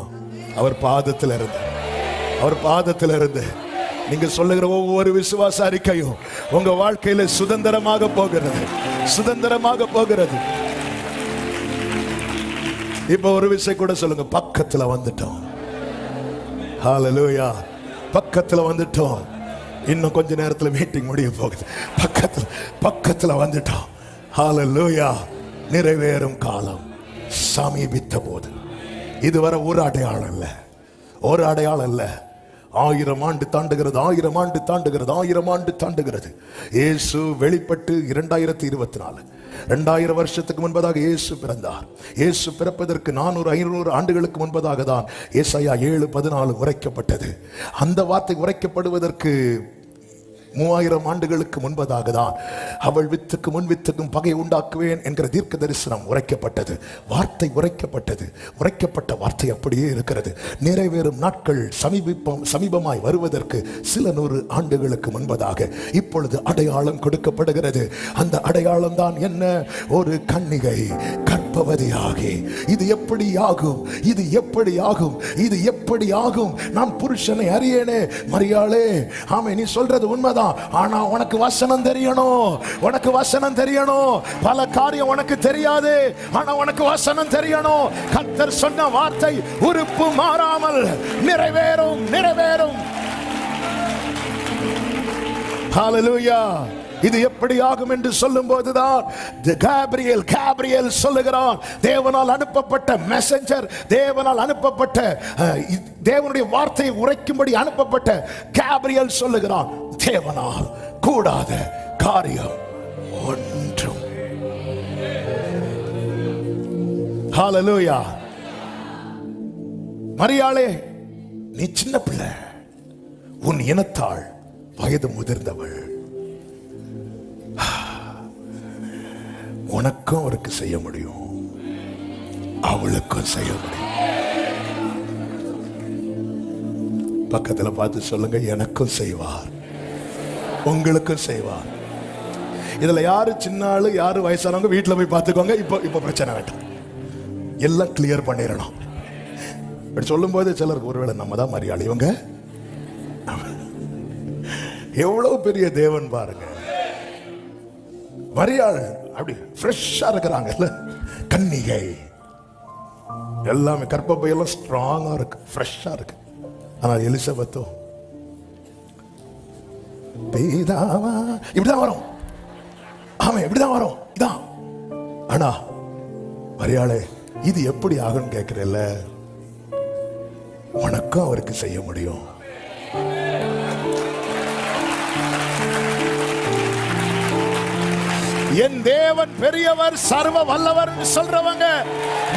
அவர் பாதத்தில் இருந்து, அவர் பாதத்தில் இருந்து நீங்க சொல்லுகிற ஒவ்வொரு விசுவாச அறிக்கையும் உங்க வாழ்க்கையில சுதந்திரமாக போகிறது, சுதந்திரமாக போகிறது. இப்ப ஒரு விஷயம் கூட சொல்லுங்க, பக்கத்துல வந்துட்டோம். ஹல்லேலூயா. பக்கத்துல வந்துட்டோம். இன்னும் கொஞ்ச நேரத்துல மீட்டிங் முடிய போகுது. பக்கத்துல வந்துட்டோம். ஹல்லேலூயா. நிறைவேறும் காலம் சமீபித்த போது. இதுவரை ஒரு அடையாளம் இல்ல, ஒரு அடையாளம் இல்ல. 1000 ஆண்டு தாண்டுகிறது, 1000 ஆண்டு தாண்டுகிறது, 1000 ஆண்டு தாண்டுகிறது. இயேசு வெளிப்பட்டு 2024 2000 வருஷத்துக்கு முன்பதாக இயேசு பிறந்தார். இயேசு பிறப்பதற்கு 400-500 ஆண்டுகளுக்கு முன்பதாக தான் ஏசாயா 7:14 உரைக்கப்பட்டது. அந்த வார்த்தை உரைக்கப்படுவதற்கு 3000 ஆண்டுகளுக்கு முன்பதாக தான் அவள் வித்துக்கு முன் வித்துக்கும் பகை உண்டாக்குவேன் என்கிற தீர்க்க தரிசனம் உரைக்கப்பட்டது. வார்த்தை உரைக்கப்பட்டது. உரைக்கப்பட்ட வார்த்தை அப்படியே இருக்கிறது. நிறைவேறும் நாட்கள் சமீபமாய் வருவதற்கு சில 100 ஆண்டுகளுக்கு முன்பதாக இப்பொழுது அடையாளம் கொடுக்கப்படுகிறது. அந்த அடையாளம் தான் என்ன? ஒரு கன்னிகை கர்ப்பவதியாகி. இது எப்படி ஆகும்? இது எப்படி ஆகும்? இது எப்படி ஆகும்? நான் புருஷனை அறியேனே. மரியாளே, ஆமே, நீ சொல்றது உண்மைதான். ஆனா உனக்கு வசனம் தெரியணும், உனக்கு வசனம் தெரியணும். பல காரியம் உனக்கு தெரியாது, ஆனா உனக்கு வசனம் தெரியணும். கர்த்தர் சொன்ன வார்த்தை உறுப்பு மாறாமல் நிறைவேறும், நிறைவேறும். ஹல்லேலூயா. இது எப்படி ஆகும் என்று சொல்லும் போதுதான் கேப்ரியல் சொல்லுகிறான். தேவனால் அனுப்பப்பட்ட மெசஞ்சர், தேவனால் அனுப்பப்பட்ட தேவனுடைய வார்த்தையை உரைக்கும்படி அனுப்பப்பட்ட கேப்ரியல் சொல்லுகிறான், தேவனால் கூடாத காரியம் ஒன்றும். ஹல்லேலூயா. மரியாளே, நீ சின்ன பிள்ளை, உன் இனத்தாள் வயது முதிர்ந்தவள். உனக்கும் அவருக்கு செய்ய முடியும், அவளுக்கும் செய்ய முடியும். பக்கத்துல பார்த்து சொல்லுங்க, எனக்கும் செய்வார், உங்களுக்கும் செய்வார். இதுல யாரு சின்ன ஆளு யாரு வயசானவங்க வீட்டுல போய் பார்த்துக்கோங்க. இப்போ பிரச்சனை வேண்டாம், எல்லாம் கிளியர் பண்ணிடணும். இப்படி சொல்லும் போது சிலருக்கு ஒருவேளை நம்ம தான் மரியாதை, இவங்க எவ்வளவு பெரிய தேவன் பாருங்க. மரியாள் அப்படி ஃப்ரெஷ்ஷா இருக்கிறாங்கல்ல, கன்னிகை எல்லாமே கர்ப்பப்பையெல்லாம் ஸ்ட்ராங்கா இருக்கு, ஃப்ரெஷ்ஷா இருக்கு. ஆனால் எலிசபெத்தோ பெய்தாவா இப்படிதான் வரும், ஆமா இப்படிதான் வரும் இதான். ஆனா மரியாளே இது எப்படி ஆகும்னு கேட்கிறல்ல, உனக்கும் அவருக்கு செய்ய முடியும். என் தேவன் பெரியவர் சர்வ வல்லவர் சொல்றவங்க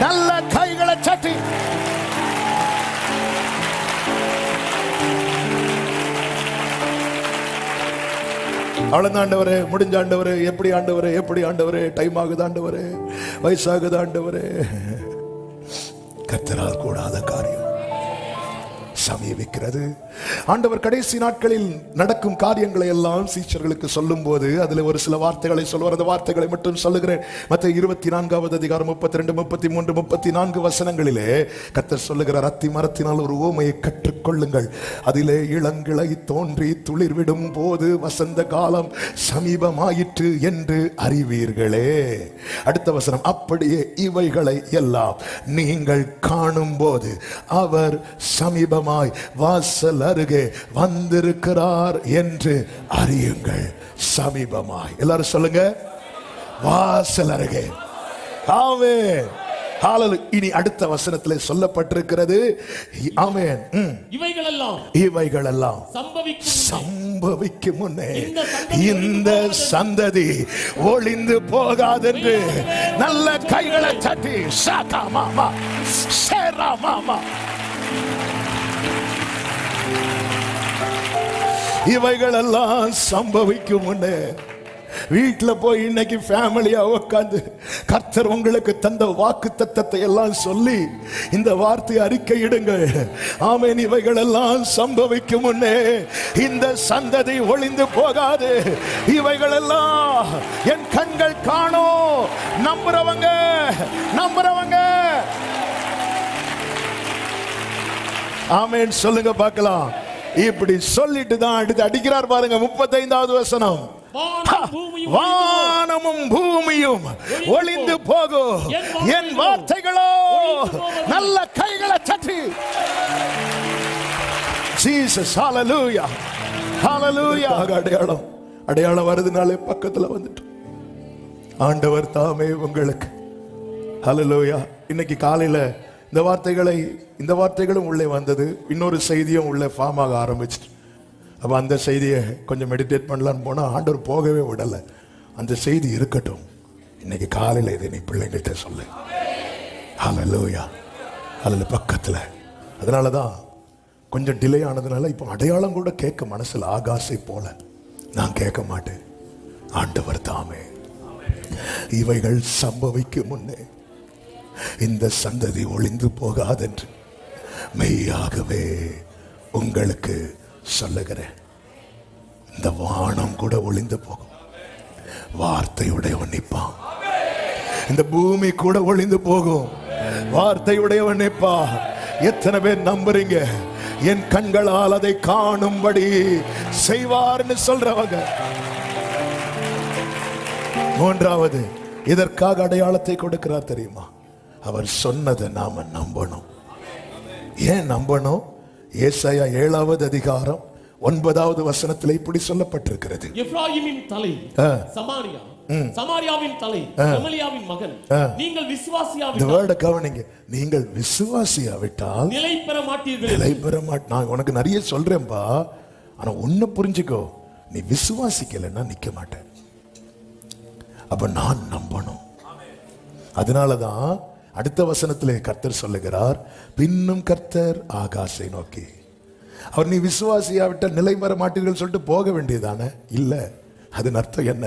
நல்ல கைகளை சட்டி அவ்வளவுதான் ஆண்டவரே, முடிஞ்ச ஆண்டவரே, எப்படி ஆண்டவரே, எப்படி ஆண்டவரே, டைம் ஆகுது ஆண்டவரே, வயசாகுது ஆண்டவரே. கர்த்தரால் கூடாத காரியம் சமீபிக்கிறது. ஆண்டவர் கடைசி நாட்களில் நடக்கும் காரியங்களை எல்லாம் சீஷர்களுக்கு சொல்லும் போது அதுல ஒரு சில வார்த்தைகளை சொல்வார். அந்த வார்த்தைகளை மட்டும் சொல்லுகிறேன். மத்தேயு 24வது அதிகாரம் 32, 33, 34 வசனங்களிலே கர்த்தர் சொல்லுகிறார், அத்தி மரத்தினால் ஒரு உவமையை கற்றுக்கொள்ளுங்கள். அதிலே இளங்கிளை தோன்றி துளிர்விடும் போது வசந்த காலம் சமீபமாயிற்று என்று அறிவீர்களே. அடுத்த வசனம், அப்படியே இவைகளை எல்லாம் நீங்கள் காணும் போது அவர் சமீபமாய் வாசல் அருகே வந்திருக்கிறார் என்று அறியுங்கள். சமீபமாய், எல்லாரும் சொல்லுங்க, வாசல் அருகே. ஆமென், ஹalleluya. இனி அடுத்த வசனத்திலே சொல்லப்பட்டிருக்கிறது, ஆமென், இவைகளெல்லாம் சம்பவிக்கும் முன்னே இந்த சந்ததி ஒளிந்து போகாதென்று நல்ல கைகளை தட்டி சாகா மாமா சேரா மாமா. இவைகள் எல்லாம் சம்பவிக்கும் முன்னே வீட்டுல போய் இன்னைக்கு ஃபேமிலியா உட்கார்ந்து கர்த்தர் உங்களுக்கு தந்த வாக்கு தத்தத்தை எல்லாம் சொல்லி இந்த வார்த்தையை அறிக்கையிடுங்கள். ஆமென். இவைகள் எல்லாம் சம்பவிக்கும் முன்னே இந்த சந்ததி ஒளிந்து போகாது. இவைகள் எல்லாம் என் கண்கள் காணோம். நம்புறவங்க ஆமென் சொல்லுங்க பார்க்கலாம். இப்படி சொல்லிட்டு தான் அடுத்து அடிக்கிறார் பாருங்க. 35வது வசனம், வானமும் பூமியும் ஒளிந்து போகும், என் வார்த்தைகளோ நல்ல கைகளை தட்டி. ஜீசஸ், ஹalleluya, ஹalleluya. அடையாளம் வருதுனாலே பக்கத்துல வந்துட்டு ஆண்டவர் தாமே உங்களுக்கு, ஹalleluya. இன்னைக்கு காலையில இந்த வார்த்தைகளும் உள்ளே வந்தது. இன்னொரு செய்தியும் உள்ளே ஃபார்ம் ஆக ஆரம்பிச்சிட்டு, அப்போ அந்த செய்தியை கொஞ்சம் மெடிடேட் பண்ணலான்னு போனால் ஆண்டவர் போகவே விடலை. அந்த செய்தி இருக்கட்டும், இன்னைக்கு காலையில் இதை நீ பிள்ளைங்கள்ட்ட சொல்லு. ஹல்லேலூயா, அதில் பக்கத்தில். அதனால தான் கொஞ்சம் டிலே ஆனதுனால இப்போ அடையாளம் கூட கேட்க மனசில் ஆகாசை போல நான் கேட்க மாட்டேன். ஆண்டவர் தாமே இவைகள் சம்பவிக்கும் முன்னே இந்த சந்ததி ஒளிந்து போகாதென்று மெய்யாகவே உங்களுக்கு சொல்லுகிறேன். இந்த வானம் கூட ஒளிந்து போகும், வார்த்தையுடையவன் நிற்பான். இந்த பூமி கூட ஒளிந்து போகும், வார்த்தையுடையவன் நிற்பான். எத்தனை பேர் நம்புறீங்க? என் கண்களால் அதை காணும்படி செய்வார்னு சொல்றவங்க. மூன்றாவது, இதற்காக அடையாளத்தை கொடுக்கிறார் தெரியுமா? அவர் சொன்னதை நாம நம்பணும். ஏன் நம்பணும்? ஏசாயா 7வது அதிகாரம் 9வது வசனத்தில் இப்படி சொல்லப்பட்டிருக்கிறது, எப்ராயிமின் தலை சமாரியா, சமாரியாவின் தலை கமலியாவின் மகன். நீங்கள் விசுவாசியாவிட்டால், கவனிங்க, நீங்கள் விசுவாசியாவிட்டால் நிலை பெற மாட்டீர்கள். நிலை பெற மாட்டேன். நான் உனக்கு நிறைய சொல்றேன்பா, ஆனா ஒன்னு புரிஞ்சுக்கோ, நீ விசுவாசிக்கலைன்னா நிக்க மாட்டேன். அப்ப நான் நம்பணும். அதனாலதான் அடுத்த வசனத்திலே கர்த்தர் சொல்லுகிறார், பின்னும் கர்த்தர் ஆகாசை நோக்கி. அவர் நீ விசுவாசியாவிட்டால் நிலை பெற மாட்டீர்கள் சொல்லிட்டு போக வேண்டியதானே? இல்ல, அதன் அர்த்தம் என்ன?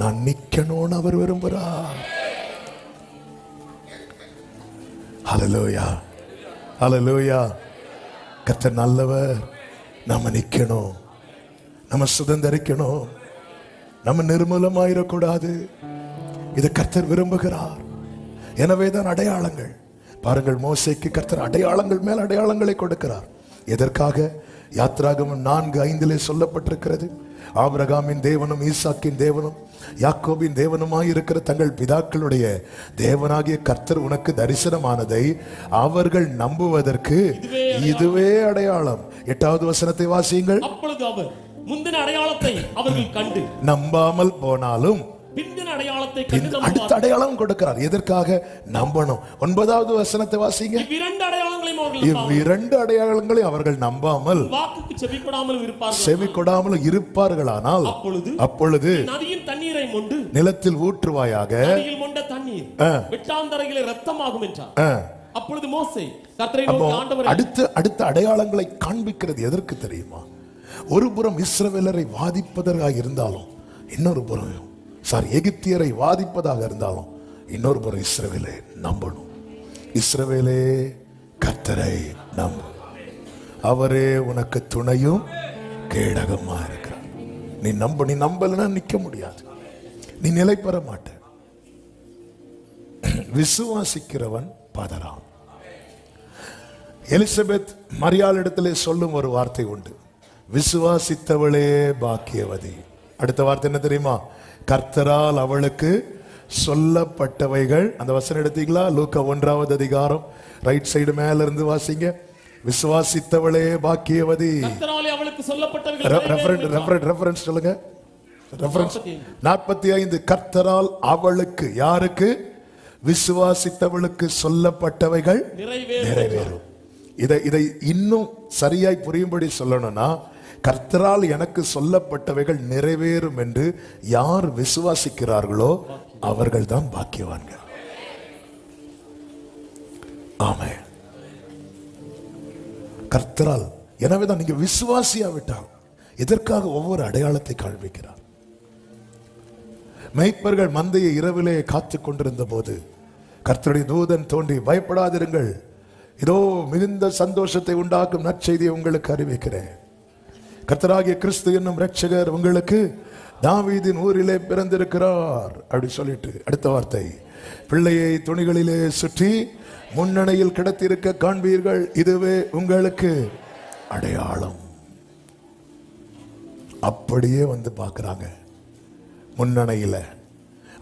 நான் நிக்கணும்னு அவர் விரும்புகிறார். ஹல்லேலூயா, ஹல்லேலூயா. கர்த்தர் நல்லவர். நாம நிக்கணும், நம்ம சுதந்திரிக்கணும். நம்ம நிர்மூலமாயிடக்கூடாது. இது கர்த்தர் விரும்புகிறார். எனவேதான் அடையாளங்கள். பாருங்கள், மோசேக்கு கர்த்தர் அடையாளங்கள் மேல் அடையாளங்களை கொடுக்கிறார். எதற்காக? யாத்ராகமம் 4:5 சொல்லப்பட்டிருக்கிறது, ஆபிரகாமின் தேவனும் ஈசாக்கின் தேவனும் யாக்கோபின் தேவனுமாய் இருக்கிற தங்கள் பிதாக்களுடைய தேவனாகிய கர்த்தர் உனக்கு தரிசனமானதை அவர்கள் நம்புவதற்கு இதுவே அடையாளம். 8வது வசனத்தை வாசியுங்கள். அப்பொழுது அவர் முந்தின அடையாளத்தை அவர்கள் கண்டு நம்பாமல் போனாலும் பிந்தின அடையாளத்தை கண்டு அடுத்த அடையாளம் கொடுக்கிறார். எதற்காக? நம்பணும். 9வது வசனத்தை வாசிங்க. இவ்விரண்டு அடையாளங்களை அவர்கள் நம்பாமல் வாக்குக்கு செவிகொடாமல் இருப்பார்களானால் அப்பொழுது நதியின் தண்ணீரை மொண்டு நிலத்தில் ஊற்றுவாயாக, நதியில் மொண்ட தண்ணீர் வெட்டாந்தரையிலே இரத்தமாகும் என்றார். அப்பொழுது மோசே கர்த்தரை நோக்கி, ஆண்டவரே, அடுத்த அடையாளங்களை காண்பிக்கிறது எதற்கு தெரியுமா? ஒரு புறம் இஸ்ரவேலரை வாதிப்பதாக இருந்தாலும், இன்னொரு புறம் எகிப்தியரை வாதிப்பதாக இருந்தாலும், இன்னொரு புறம் இஸ்ரவேலை நம்பணும். இஸ்ரவேலே, கர்த்தரை நம்பு, அவரே உனக்கு துணையும் கேடகமா இருக்கிறார். நீ நம்பலன்னா நிக்க முடியாது, நீ நிலை பெற மாட்ட. விசுவாசிக்கிறவன் பதறான். எலிசபெத் மரியாள் இடத்திலே சொல்லும் ஒரு வார்த்தை உண்டு, விசுவாசித்தவளே பாக்கியவதி. அடுத்த வார்த்தை என்ன தெரியுமா? கர்த்தரால் அவளுக்கு சொல்லப்பட்டவைகள். அந்த வசனம் எடுத்தீங்களா? லூக்கா 1வது அதிகாரம் ரைட் சைடு மேல இருந்து வாசிங்க. விசுவாசித்தவளே பாக்கியவதி. கர்த்தராலே அவளுக்கு சொல்லப்பட்டவைகள். ரெஃபரன்ஸ் சொல்லுங்க. ரெஃபரன்ஸ் 45. கர்த்தரால் அவளுக்கு, யாருக்கு? விசுவாசித்தவளுக்கு சொல்லப்பட்டவைகள் நிறைவேறும். இதை இன்னும் சரியாய் புரியும்படி சொல்லணும்னா, கர்த்தரால் எனக்கு சொல்லப்பட்டவைகள் நிறைவேறும் என்று யார் விசுவாசிக்கிறார்களோ அவர்கள் தான் பாக்கியவான்கள். ஆமென். கர்த்தரால். எனவேதான் நீங்க விசுவாசியாவிட்டால் எதற்காக ஒவ்வொரு அடையாளத்தை காண்பிக்கிறார்? மேய்ப்பர்கள் மந்தையை இரவிலே காத்து கொண்டிருந்த போது கர்த்தருடைய தூதன் தோன்றி, பயப்படாதிருங்கள், இதோ மிகுந்த சந்தோஷத்தை உண்டாக்கும் நற்செய்தியை உங்களுக்கு அறிவிக்கிறேன். கர்த்தராகிய கிறிஸ்து என்னும் இரட்சகர் உங்களுக்கு தாவீதின் ஊரிலே பிறந்திருக்கிறார் அப்படி சொல்லிட்டு, அடுத்த வார்த்தை, பிள்ளையை துணிகளிலே சுற்றி முன்னணையில் கிடத்திருக்க காண்பீர்கள், இதுவே உங்களுக்கு அடையாளம். அப்படியே வந்து பார்க்கிறாங்க முன்னணையில.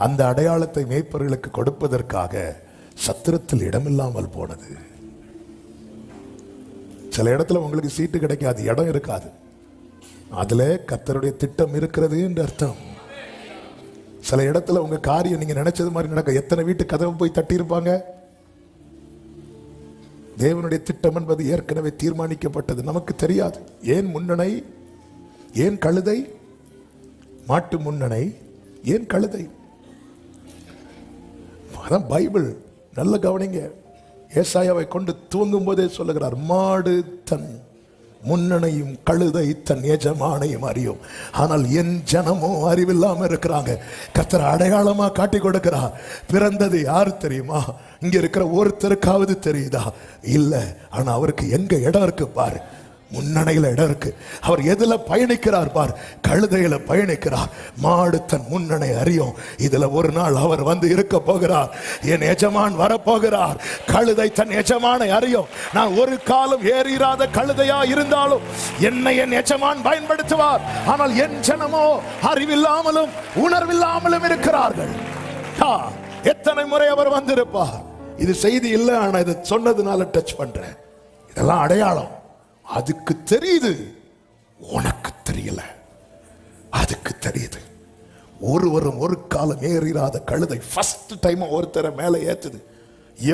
அந்த அடையாளத்தை மேய்ப்பர்களுக்கு கொடுப்பதற்காக சத்திரத்தில் இடமில்லாமல் போனது. சில இடத்துல உங்களுக்கு சீட்டு கிடைக்காது, இடம் இருக்காது, அதுல கர்த்தருடைய திட்டம் இருக்கிறது என்று அர்த்தம். சில இடத்துல உங்க காரியம் நீங்க நினைச்சது மாதிரி நடக்க, எத்தனை வீட்டு கதவு போய் தட்டி இருப்பாங்க. தேவனுடைய திட்டம் என்பது ஏற்கனவே தீர்மானிக்கப்பட்டது, நமக்கு தெரியாது. ஏன் முன்னணை, ஏன் கழுதை, மாட்டு முன்னணை, ஏன் கழுதை? அதான் பைபிள். நல்ல கவனிங்க. ஏசாயாவை கொண்டு தூங்கும் போதே சொல்லுகிறார், மாடு தன் முன்னணையும் கழுதை தன் எஜமானையும் அறியும், ஆனால் என் ஜனமோ அறிவில்லாம இருக்கிறாங்க. கர்த்தர் அடையாளமா காட்டி கொடுக்கிறார். பிறந்தது யாரு தெரியுமா? இங்க இருக்கிற ஒருத்தருக்காவது தெரியுதா? இல்ல. ஆனா அவருக்கு எங்க இடம் இருக்கு பாரு, முன்னணையில இடம் இருக்கு. அவர் எதுல பயணிக்கிறார் பார், கழுதையில பயணிக்கிறார். மாடு தன் முன்னணை அறியும். இதுல ஒரு நாள் அவர் வந்து இருக்க போகிறார். என் எஜமான் வரப்போகிறார். கழுதை தன் எஜமானை அறியும். நான் ஒரு காலம் ஏறிராத கழுதையா இருந்தாலும் என்னை என் எஜமான் பயன்படுத்துவார். ஆனால் என் ஜனமோ அறிவில்லாமலும் உணர்வில்லாமலும் இருக்கிறார்கள். எத்தனை முறை அவர் வந்திருப்பார். இது செய்தி இல்லை, ஆனா இதை சொன்னதுனால டச் பண்றேன். இதெல்லாம் அடையாளம். அதுக்கு தெரியுது, உனக்கு தெரியல. அதுக்கு தெரியுது. ஒருவரும் ஒரு காலம் ஏறிராத கழுதை ஃபர்ஸ்ட் டைம் ஒருத்தரை மேல ஏத்துது.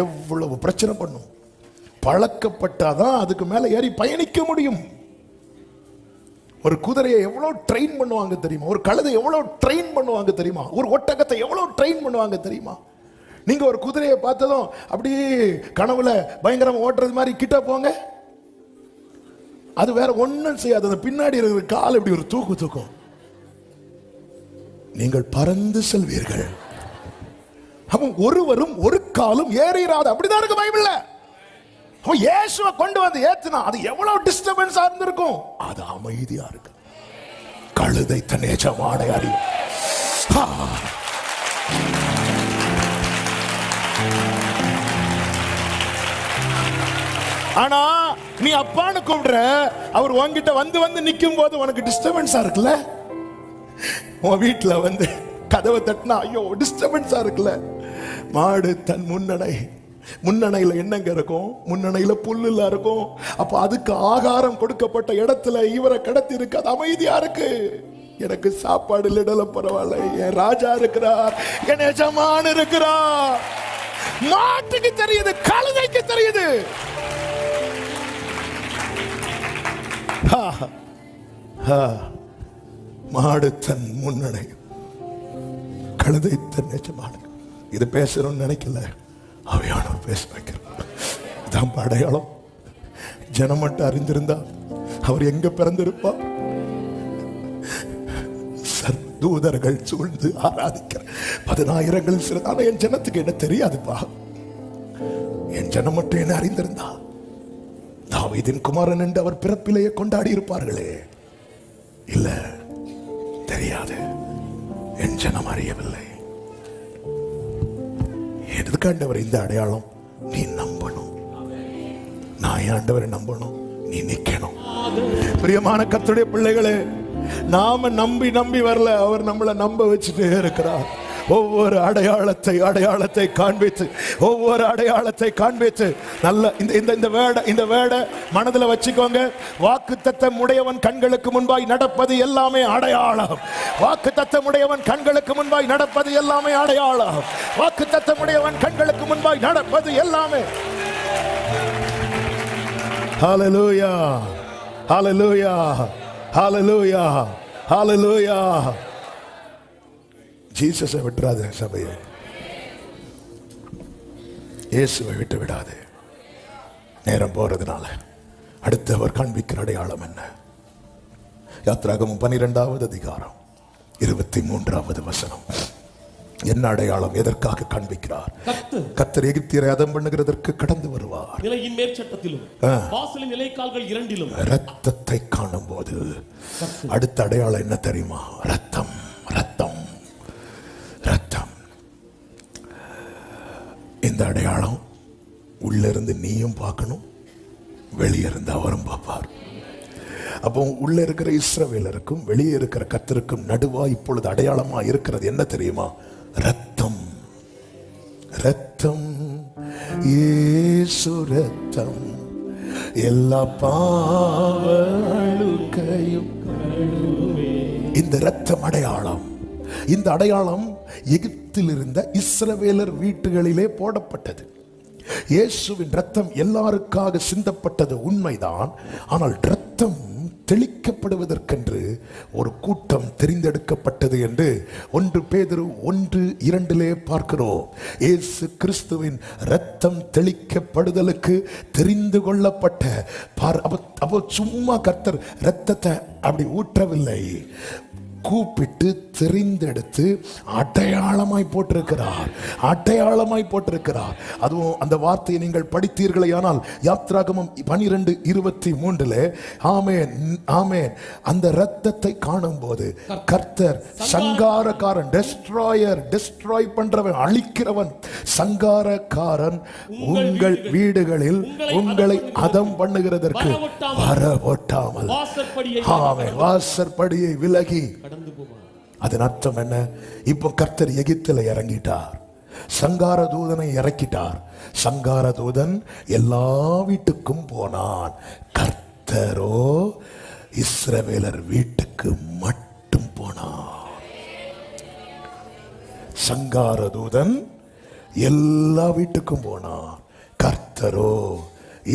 எவ்வளவு பிரச்சனை பண்ணும். பழக்கப்பட்டாதான் அதுக்கு மேல ஏறி பயணிக்க முடியும். ஒரு குதிரையை எவ்வளவு ட்ரெயின் பண்ணுவாங்க தெரியுமா? ஒரு கழுதை எவ்வளவு ட்ரெயின் பண்ணுவாங்க தெரியுமா? ஒரு ஒட்டகத்தை எவ்வளவு ட்ரெயின் பண்ணுவாங்க தெரியுமா? நீங்க ஒரு குதிரையை பார்த்ததும் அப்படியே கனவுல பயங்கரமா ஓட்டுறது மாதிரி கிட்ட போங்க, அது வேற ஒன்னும் செய்யாது. அந்த பின்னாடி இருக்கிற கால் இப்படி ஒரு தூக்கும். நீங்கள் பறந்து செல்வீர்கள். அவன் ஒருவரும் ஒரு காலம் ஏறிராது. அப்படிதான் இருக்கு பைபிள்ல. அவன் இயேசுவை கொண்டு வந்து ஏத்துனா அது எவ்வளவு டிஸ்டர்பன்ஸா இருந்திருக்கும். அது அமைதியா இருக்கு. கழுதை தன் எஜமானை அறியும். ஆனா நீ அப்பான்னு கூப்பிடுற, அவர் உன்கிட்ட வந்து வந்து நிக்கும் போது உனக்கு டிஸ்டர்பன்ஸா இருக்குல்ல. உன் வீட்டுல வந்து கதவை தட்டினா ஐயோ டிஸ்டர்பன்ஸா இருக்குல்ல. மாடு தன் முன்னணையில என்னங்க இருக்கும்? முன்னணையில புல்லுல இருக்கும். அப்ப அதுக்கு ஆகாரம் கொடுக்கப்பட்ட இடத்துல இவரை கடத்தி இருக்கு, அது அமைதியா இருக்கு. எனக்கு சாப்பாடு இல்லடல பரவாயில்ல, என் ராஜா இருக்கிறார், என் எஜமான் இருக்கிறார். மாட்டுக்கு தெரியுது, கழுதைக்கு தெரியுது. மாடு தன் முன்னணை, கழுதை தன் எஜமான். இது பேசணும்னு நினைக்கல, அவையானவர் பேச வைக்கிறார். இதான் அடையாளம். ஜனம் மட்டும் அறிந்திருந்தா அவர் எங்க பிறந்திருப்பார்? தூதர்கள் சூழ்ந்து ஆராதிக்கிற 10,000 சிறதான என் ஜனத்துக்கு என்ன தெரியாதுப்பா. என் ஜனம் மட்டும் என்ன அறிந்திருந்தா தாவீதின் குமாரன் என்று அவர் பிறப்பிலேயே கொண்டாடி இருப்பார்களே. இல்ல, தெரியாது. என் ஜனம் அறியவில்லை. எதுக்கு ஆண்டவர் இந்த அடையாளம்? நீ நம்பணும். நான் ஆண்டவரை நம்பணும், நீ நிக்கணும். பிரியமான கர்த்தருடைய பிள்ளைகளே, நாம நம்பி நம்பி வரல, அவர் நம்மளை நம்ப வச்சுட்டே இருக்கிறார். ஒவ்வொரு அடையாளத்தை காண்பித்து, ஒவ்வொரு அடையாளத்தை காண்பித்து நல்ல இந்த வேட மனதில் வச்சுக்கோங்க. வாக்குத்தத்தம் உடையவன் கண்களுக்கு முன்பாய் நடப்பது எல்லாமே அடையாளம். வாக்குத்தத்தம் உடையவன் கண்களுக்கு முன்பாய் நடப்பது எல்லாமே அடையாளம். வாக்குத்தத்தம் உடையவன் கண்களுக்கு முன்பாய் நடப்பது எல்லாமே. ஹல்லேலூயா, ஹல்லேலூயா, ஹல்லேலூயா, ஹல்லேலூயா. ஜீசஸை விட்டுறாத சபையை, இயேசுவை விட்டு விடாது. நேரம் போறதுனால அடுத்து அவர் காண்பிக்கிற அடையாளம் என்ன? யாத்திராகமம் 12வது அதிகாரம் 23வது வசனம். என்ன அடையாளம்? எதற்காக காண்பிக்கிறார்? கர்த்தர் எகிப்தியரை அதம் பண்ணுகிறதற்கு கடந்து வருவார். நிலையின் மேற்சட்டத்திலும் வாசலின் நிலைக்கால்கள் இரண்டிலும் இரத்தத்தை காணும் போது அடுத்த அடையாளம் என்ன தெரியுமா? ரத்தம், ரத்தம், ரத்தம். இந்த அடையாளம் உள்ள இருந்து நீயும் பார்க்கணும், வெளியே இருந்து அவரும் பார்ப்பார். அப்போ உள்ள இருக்கிற இஸ்ரவேலருக்கும் வெளியே இருக்கிற கர்த்தருக்கும் நடுவா இப்பொழுது அடையாளமா இருக்கிறது என்ன தெரியுமா? ரத்தம், ரத்தம், இயேசு ரத்தம் எல்லா பாவங்களுக்கையும். இந்த ரத்தம் அடையாளம். இந்த அடையாளம் எகிப்தில் இருந்த இஸ்ரவேலர் வீட்டுகளிலே போடப்பட்டது. இயேசுவின் ரத்தம் எல்லாருக்காக சிந்தப்பட்டது உண்மைதான். ஆனால் ரத்தம் தெளிக்கப்படுவதற்கென்று ஒரு கூட்டம் தெரிந்தெடுக்கப்பட்டது என்று 1 பேதுரு 1:2 பார்க்கிறோம். இயேசு கிறிஸ்துவின் ரத்தம் தெளிக்கப்படுதலுக்கு தெரிந்து கொள்ளப்பட்ட அப்போ சும்மா கர்த்தர் ரத்தத்தை அப்படி ஊற்றவில்லை, கூப்பிட்டு தெரிந்தெடுத்து அடையாளமாய் போட்டிருக்கிறார், அடையாளமாய் போட்டிருக்கிறார். அதுவும் அந்த வார்த்தையை நீங்கள் படித்தீர்களே ஆனால் யாத்ராகமம் 12:23 ஆமென், ஆமென். அந்த இரத்தத்தை காணும் போது கர்த்தர் சங்காரக்காரன், டெஸ்ட்ராய் பண்றவன், அழிக்கிறவன், சங்காரக்காரன் உங்கள் வீடுகளில் உங்களை அதம் பண்ணுகிறதற்கு வரவொட்டாமல் ஆமென் வாசற்படியை விலகி. அதன் அர்த்தம் என்ன? இப்போ கர்த்தர் எகிப்தில் இறங்கிட்டார், சங்கார தூதனை இறக்கிட்டார். சங்கார தூதன் எல்லா வீட்டுக்கும் போனான். கர்த்தரோ இஸ்ரவேலர் வீட்டுக்கு மட்டும் போனார். சங்கார தூதன் எல்லா வீட்டுக்கும் போனான். கர்த்தரோ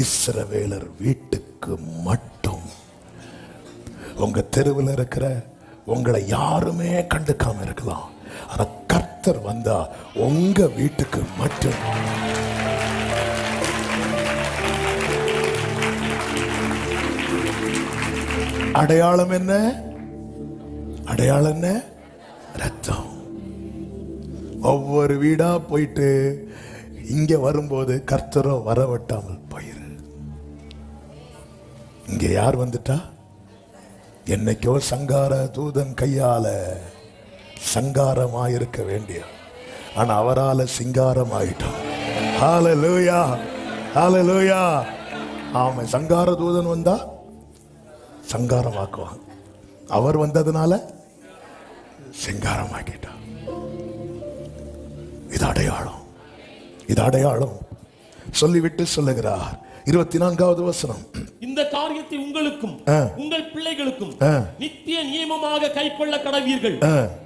இஸ்ரவேலர் வீட்டுக்கு மட்டும். உங்க தெருவில் இருக்கிற உங்களை யாருமே கண்டுக்காம இருக்கலாம், ஆனா கர்த்தர் வந்தா உங்க வீட்டுக்கு மட்டும். அடையாளம் என்ன? அடையாளம் என்ன? ரத்தம். ஒவ்வொரு வீடா போயிட்டு இங்க வரும்போது கர்த்தரோ வரவட்டாமல் போயிரு. இங்க யார் வந்துட்டா? என்னைக்கோ சங்கார தூதன் கையால சங்காரமாயிருக்க வேண்டிய, ஆனா அவரால சிங்காரம் ஆயிட்டோம். ஹalleluya, ஹalleluya. ஆமா, சங்கார தூதன் வந்தா சங்காரமாக்குவான், அவர் வந்ததுனால சிங்காரமாக்கிட்டான். இது அடையாளம், இது அடையாளம். சொல்லிவிட்டு சொல்லுகிறார் 24வது வசனம், இந்த காரியத்தை உங்களுக்கும் உங்கள் பிள்ளைகளுக்கும் நித்திய நியமமாக கைக்கொள்ள கடவீர்கள்.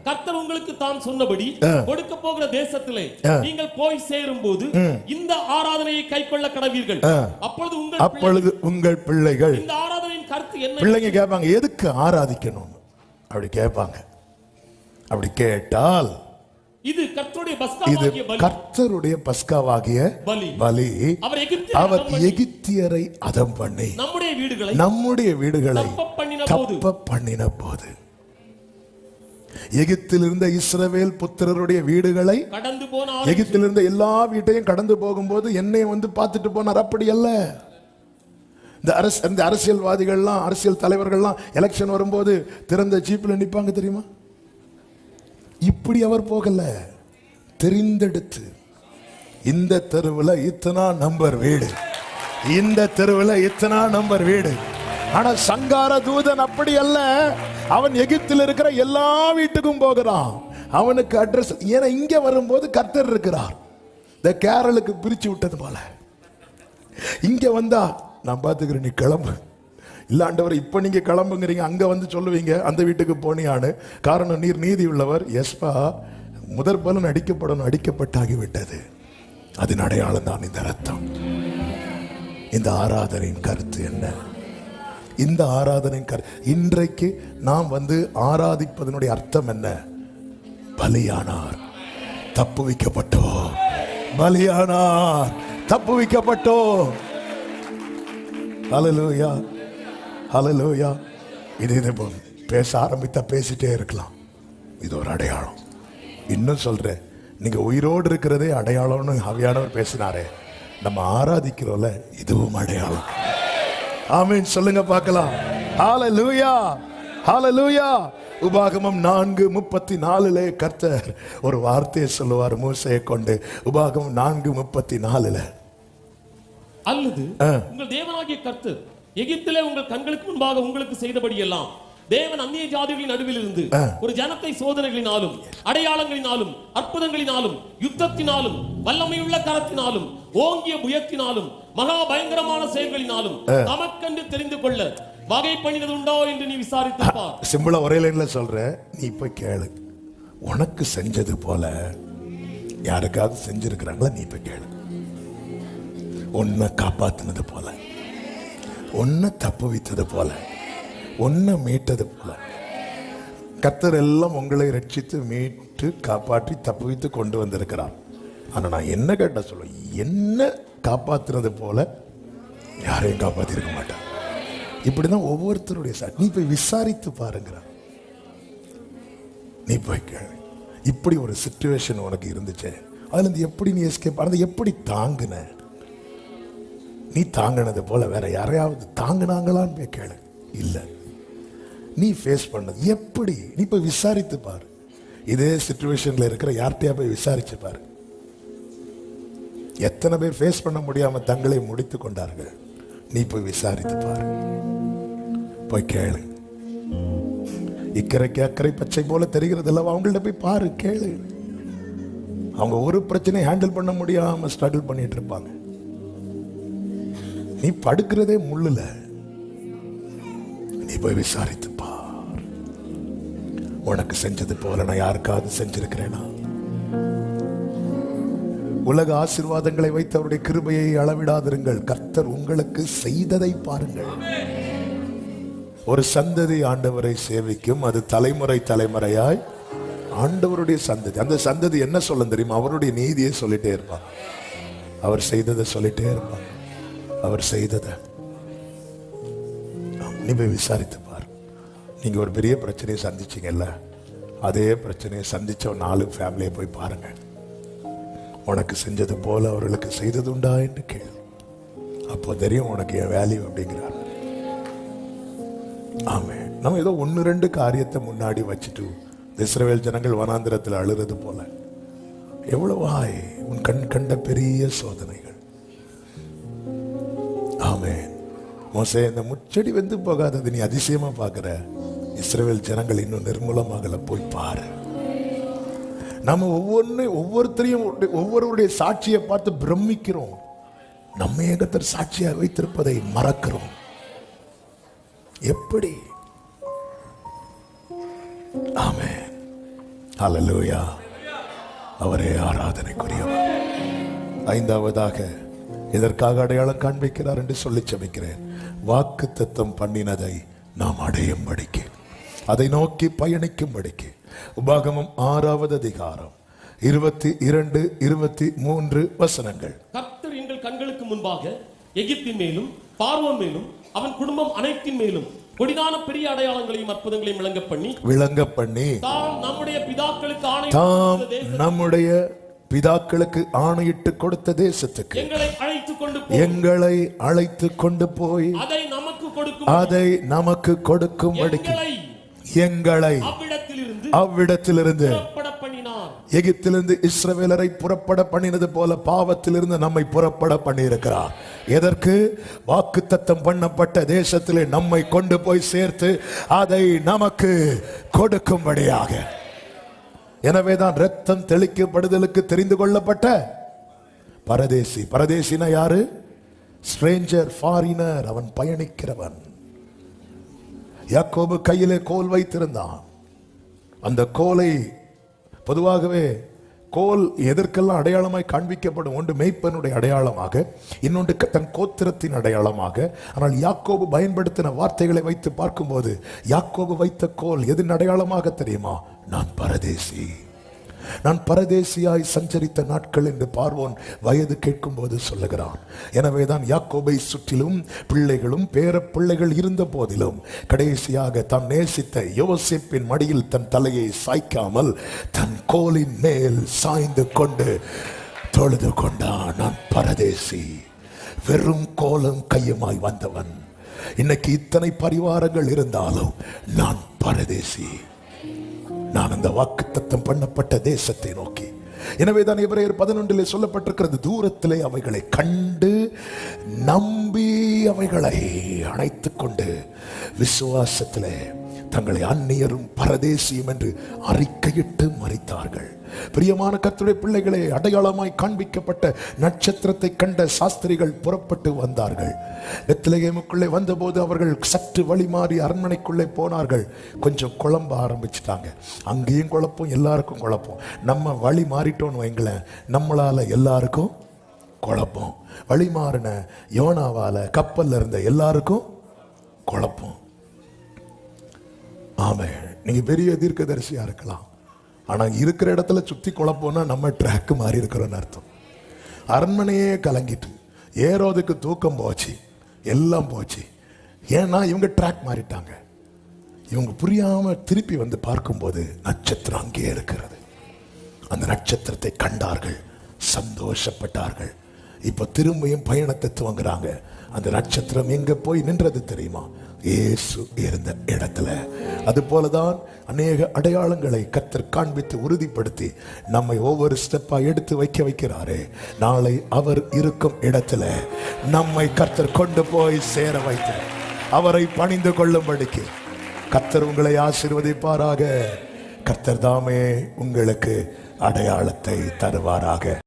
கர்த்தர் உங்களுக்கு தான் சொன்னபடி கொடுக்க போகிற தேசத்திலே நீங்கள் போய் சேரும் போது இந்த ஆராதனையை கைக்கொள்ள கடவீர்கள். அப்பொழுது உங்கள் பிள்ளைகள், இந்த ஆராதனையின் கருத்து என்ன? பிள்ளைங்க கேட்பாங்க, எதுக்கு ஆராதிக்கணும் அப்படி கேட்பாங்க. அப்படி கேட்டால் இது கர்த்தருடைய பஸ்காவாகிய பலி. அவர் எகிப்தியரை அதம் பண்ணி நம்முடைய வீடுகளை தப்ப பண்ணின போது, எகிப்தில் இருந்த இஸ்ரவேல் புத்திரருடைய வீடுகளை கடந்து போன, எகிப்தில் இருந்த எல்லா வீட்டையும் கடந்து போகும்போது என்னை வந்து பார்த்துட்டு போனார். அப்படி அல்ல. இந்த அரசியல்வாதிகள்லாம், அரசியல் தலைவர்கள்லாம் எலெக்ஷன் வரும்போது திறந்த ஜீப்ல நிப்பாங்க தெரியுமா? இப்படி அவர் போகல. தெரிந்தெடுத்து, இந்த தெருவில் இத்தனா நம்பர் வீடு, இந்த தெருவில் இத்தனா நம்பர் வீடு. ஆனா சங்கார தூதன் அப்படி அல்ல. அவன் எகிப்தில் இருக்கிற எல்லா வீட்டுக்கும் போகிறான். அவனுக்கு அட்ரஸ், ஏன்னா இங்க வரும்போது கர்த்தர் இருக்கிறார். இந்த கேரளுக்கு பிரிச்சு விட்டது போல இங்க வந்தா நான் பாத்துக்கிறேன், நீ கிளம்பு. இல்லாண்டவர் இப்ப நீங்க கிளம்புங்கிறீங்க, அங்க வந்து சொல்லுவீங்க அந்த வீட்டுக்கு போனியான்னு. காரணம், நீர் நீதி உள்ளவர். எஸ்பா, முதற் பலன் அடிக்கப்படணும், அடிக்கப்பட்டாகிவிட்டது. அதன் அடையாளம் தான் இந்த ரத்தம். இந்த ஆராதனையின் கருத்து என்ன? இந்த ஆராதனையின் கருத்து, இன்றைக்கு நாம் வந்து ஆராதிப்பதனுடைய அர்த்தம் என்ன? பலியானார், தப்புவிக்கப்பட்டோம். பலியானார், தப்புவிக்கப்பட்டோம். ஹல்லேலூயா, ஹல்லேலூயா. இது பேச ஆரம்பித்தா பேசிட்டே இருக்கலாம். இது ஒரு அடையாளம். இன்னும் சொல்றேன், நீங்க உயிரோடு இருக்கிறதே அடையாளம்னு ஆவியானவர் பேசினாரே. நம்ம ஆராதிக்கிறோம்ல, இதுவும் அடையாளம். ஆமென் சொல்லுங்க பார்க்கலாம். ஹல்லேலூயா, ஹல்லேலூயா. உபாகமம் 4:34 கர்த்தர் ஒரு வார்த்தையை சொல்லுவார் மோசேயை கொண்டு. உபாகமம் 4:34, அல்லது உங்கள் தேவனாகிய கர்த்தர் எகிப்திலே உங்கள் கண்களுக்கு முன்பாக உங்களுக்கு செய்தபடி எல்லாம் தேவன் அந்நிய ஜாதிகளின் நடுவில் இருந்து ஒரு ஜனத்தை சோதனைகளினாலும் அடையாளங்களினாலும் அற்புதங்களினாலும் யுத்தத்தினாலும் வல்லமையுள்ள கரத்தினாலும் ஓங்கிய புயத்தினாலும் மகா பயங்கரமான செயல்களினாலும் தமக்கென்று தெரிந்து கொள்ள வகை பண்ணினது உண்டோ என்று நீ விசாரித்து பார். சிம்பிளா ஒரே லைன்ல சொல்ற, நீ போய் கேளு. உனக்கு செஞ்சது போல யாருக்காவது செஞ்சிருக்கிறாங்களா? நீ போய் கேளு. உன்னை காப்பாத்தினது போல, உன்னை தப்பு வைத்தது போல, உன்னை மீட்டது போல, கர்த்தர் எல்லாம் உங்களை ரட்சித்து மீட்டு காப்பாற்றி தப்பு வைத்து கொண்டு வந்திருக்கிறார். ஆனா நான் என்ன கேட்ட சொல்ல, என்ன காப்பாத்துறது போல யாரையும் காப்பாத்தி இருக்க மாட்டார். இப்படிதான் ஒவ்வொருத்தருடைய நீ போய் விசாரித்து பாருங்கிறார். நீ போய் கேளு. இப்படி ஒரு சிச்சுவேஷன் உனக்கு இருந்துச்சு, அதுல இருந்து எப்படி நீ எஸ்கேப், அதை எப்படி தாங்குன? நீ தாங்கினது போல வேற யாரையாவது தாங்கினாங்களான்னு போய் கேளு. இல்ல, நீ ஃபேஸ் பண்ணது எப்படி? நீ போய் விசாரித்து பாரு. இதே சிச்சுவேஷன்ல இருக்கிற யார்கிட்டயா போய் விசாரிச்சு பாரு. எத்தனை பேர் ஃபேஸ் பண்ண முடியாம தங்களை முடித்து கொண்டார்கள். நீ போய் விசாரித்து பாரு, போய் கேளு. இக்கரைக்கு அக்கறை பச்சை போல தெரிகிறது அல்லவா? அவங்கள்ட்ட போய் பாரு, கேளு. அவங்க ஒரு பிரச்சனையை ஹேண்டில் பண்ண முடியாம ஸ்ட்ரகிள் பண்ணிட்டு இருப்பாங்க. நீ படுக்கிறதே முள்ளுல. நீ போய் விசாரித்து பார். உனக்கு செஞ்சது போல நான் யாருக்காவது செஞ்சிருக்கிறேனா? உலக ஆசீர்வாதங்களை வைத்து அவருடைய கிருபையை அளவிடாதிருங்கள். கர்த்தர் உங்களுக்கு செய்ததை பாருங்கள். ஒரு சந்ததி ஆண்டவரை சேவிக்கும், அது தலைமுறை தலைமுறையாய் ஆண்டவருடைய சந்ததி. அந்த சந்ததி என்ன சொல்ல தெரியுமா? அவருடைய நீதியை சொல்லிட்டே இருப்பான். அவர் செய்ததை சொல்லிட்டே இருப்பான். அவர் செய்ததை நீ போய் விசாரித்து பார். நீங்க ஒரு பெரிய பிரச்சனையை சந்திச்சீங்கல்ல, அதே பிரச்சனையை சந்திச்ச 4 ஃபேமிலியை போய் பாருங்க. உனக்கு செஞ்சது போல அவர்களுக்கு செய்தது உண்டா என்று கேளு. அப்போ தெரியும் உனக்கு என் வேல்யூ அப்படிங்கிறார். ஆமே. நம்ம ஏதோ 1-2 காரியத்தை முன்னாடி வச்சுட்டு இஸ்ரவேல் ஜனங்கள் வனாந்திரத்தில் அழுறது போல எவ்வளவாய் உன் கண் கண்ட பெரிய சோதனைகள். ஆமென். மோசே, இந்த முச்செடி வெந்து போகாதது நீ அதிசயமா பார்க்கிற, இஸ்ரவேல் ஜனங்கள் இன்னும் நிர்மூலமாகல, போய் பாரு. நம்ம ஒவ்வொருத்தரையும் ஒவ்வொருவருடைய சாட்சியை பார்த்து பிரமிக்கிறோம். நம்ம கர்த்தர் சாட்சியாக வைத்திருப்பதை மறக்கிறோம். எப்படி? ஆமென். ஹல்லேலூயா. அவரே ஆராதனைக்குரியவர். ஐந்தாவதாக இதற்காக அடையாளம் காண்பிக்கிறார் என்று சொல்லி செபிக்கிறேன். வாக்குத்தத்தம் பண்ணினதை நாம் அடையும்படிக்கு, அதை நோக்கி பயணிக்கும்படிக்கு. உபாகமம் 6வது அதிகாரம் 22, 23 வசனங்கள். கர்த்தர் எங்கள் கண்களுக்கு முன்பாக எகிப்தின் மேலும் பார்வோன் மேலும் அவன் குடும்பம் அனைத்தின் மேலும் கொடிதான பெரிய அடையாளங்களையும் அற்புதங்களையும் விளங்க பண்ணி தாம் நம்முடைய பிதாக்களுக்கு ஆணையிட்டு கொடுத்த தேசத்துக்கு எங்களை அழைத்து கொண்டு போய் அதை நமக்கு கொடுக்கும்படிக்கு எங்களை அவ்விடத்திலிருந்து எகிப்திலிருந்து இஸ்ரவேலரை புறப்பட பண்ணினது போல பாவத்திலிருந்து நம்மை புறப்பட பண்ணி இருக்கிறார். எதற்கு? வாக்குத்தத்தம் பண்ணப்பட்ட தேசத்திலே நம்மை கொண்டு போய் சேர்த்து அதை நமக்கு கொடுக்கும்படியாக. எனவேதான் இரத்தம் தெளிக்கப்படுதலுக்கு தெரிந்து கொள்ளப்பட்ட பரதேசி. பரதேசினா யாரு? Stranger, foreigner. அவன் பயணிக்கிறவன். யாக்கோபு கையிலே கோல் வைத்திருந்தான். அந்த கோலை பொதுவாகவே கோல் எதற்கெல்லாம் அடையாளமாய் காண்பிக்கப்படும்? ஒன்று மேய்ப்பனுடைய அடையாளமாக, இன்னொன்று தன் கோத்திரத்தின் அடையாளமாக. ஆனால் யாக்கோபு பயன்படுத்தின வார்த்தைகளை வைத்து பார்க்கும்போது யாக்கோபு வைத்த கோல் எதன் அடையாளமாக தெரியுமா? நான் பரதேசி, நான் பரதேசியாய் சஞ்சரித்த நாட்கள் என்று பார்வோன் வயது கேட்கும் போது சொல்லுகிறான். எனவேதான் யாக்கோபை சுற்றிலும் பிள்ளைகளும் பேர பிள்ளைகள் இருந்த போதிலும் கடைசியாக தான் நேசித்த யோசேப்பின் மடியில் தன் தலையை சாய்க்காமல் தன் கோலின் மேல் சாய்ந்து கொண்டு தொழுது கொண்டான். நான் பரதேசி, வெறும் கோலும் கையுமாய் வந்தவன். இன்னைக்கு இத்தனை பரிவாரங்கள் இருந்தாலும் நான் பரதேசி. நான் அந்த வாக்குத்தத்தம் பண்ணப்பட்ட தேசத்தை நோக்கி. எனவேதான் எபிரேயர் 11 சொல்லப்பட்டிருக்கிறது, தூரத்திலே அவைகளை கண்டு நம்பி அவைகளை அணைத்துக் கொண்டு விசுவாசத்திலே தங்களை அந்நியரும் பரதேசியும் என்று அறிக்கையிட்டு மரித்தார்கள். பிரியமான கர்த்தருடைய பிள்ளைகளே, அடையாளமாய் காண்பிக்கப்பட்ட நட்சத்திரத்தை கண்ட சாஸ்திரிகள் புறப்பட்டு வந்தார்கள். பெத்லகேமுக்குள்ளே வந்தபோது அவர்கள் சற்று வழி மாறி அரண்மனைக்குள்ளே போனார்கள். கொஞ்சம் குழம்ப ஆரம்பிச்சிட்டாங்க. அங்கேயும் குழப்பம், எல்லாருக்கும் குழப்பம். நம்ம வழி மாறிட்டோன்னு வைங்களேன், நம்மளால எல்லாருக்கும் குழப்பம். வழி மாறின யோனாவால கப்பல்ல இருந்த எல்லாருக்கும் குழப்பம். ஆமே, நீங்க பெரிய தீர்க்கதரிசியா இருக்கலாம், ஆனா இருக்கிற இடத்துல சுத்தி குழப்பம்னா நம்ம ட்ராக் மாறி இருக்கிறோம்னு அர்த்தம். அரண்மனையே கலங்கிட்டு, ஏரோதுக்கு தூக்கம் போச்சு, எல்லாம் போச்சு. ஏன்னா இவங்க ட்ராக் மாறிட்டாங்க. இவங்க புரியாம திருப்பி வந்து பார்க்கும்போது நட்சத்திரம் அங்கே இருக்கிறது. அந்த நட்சத்திரத்தை கண்டார்கள், சந்தோஷப்பட்டார்கள். இப்ப திரும்பியும் பயணத்தை துவங்குறாங்க. அந்த நட்சத்திரம் எங்க போய் நின்றது தெரியுமா? இயேசு இருந்த இடத்துல. அது போலதான் அநேக அடையாளங்களை கர்த்தர் காண்பித்து உறுதிப்படுத்தி நம்மை ஒவ்வொரு ஸ்டெப்பா எடுத்து வைக்கிறாரே. நாளை அவர் இருக்கும் இடத்துல நம்மை கர்த்தர் கொண்டு போய் சேர வைத்து அவரை பணிந்து கொள்ளும்படிக்கு கர்த்தர் உங்களை ஆசீர்வதிப்பாராக. கர்த்தர் தாமே உங்களுக்கு அடையாளத்தை தருவாராக.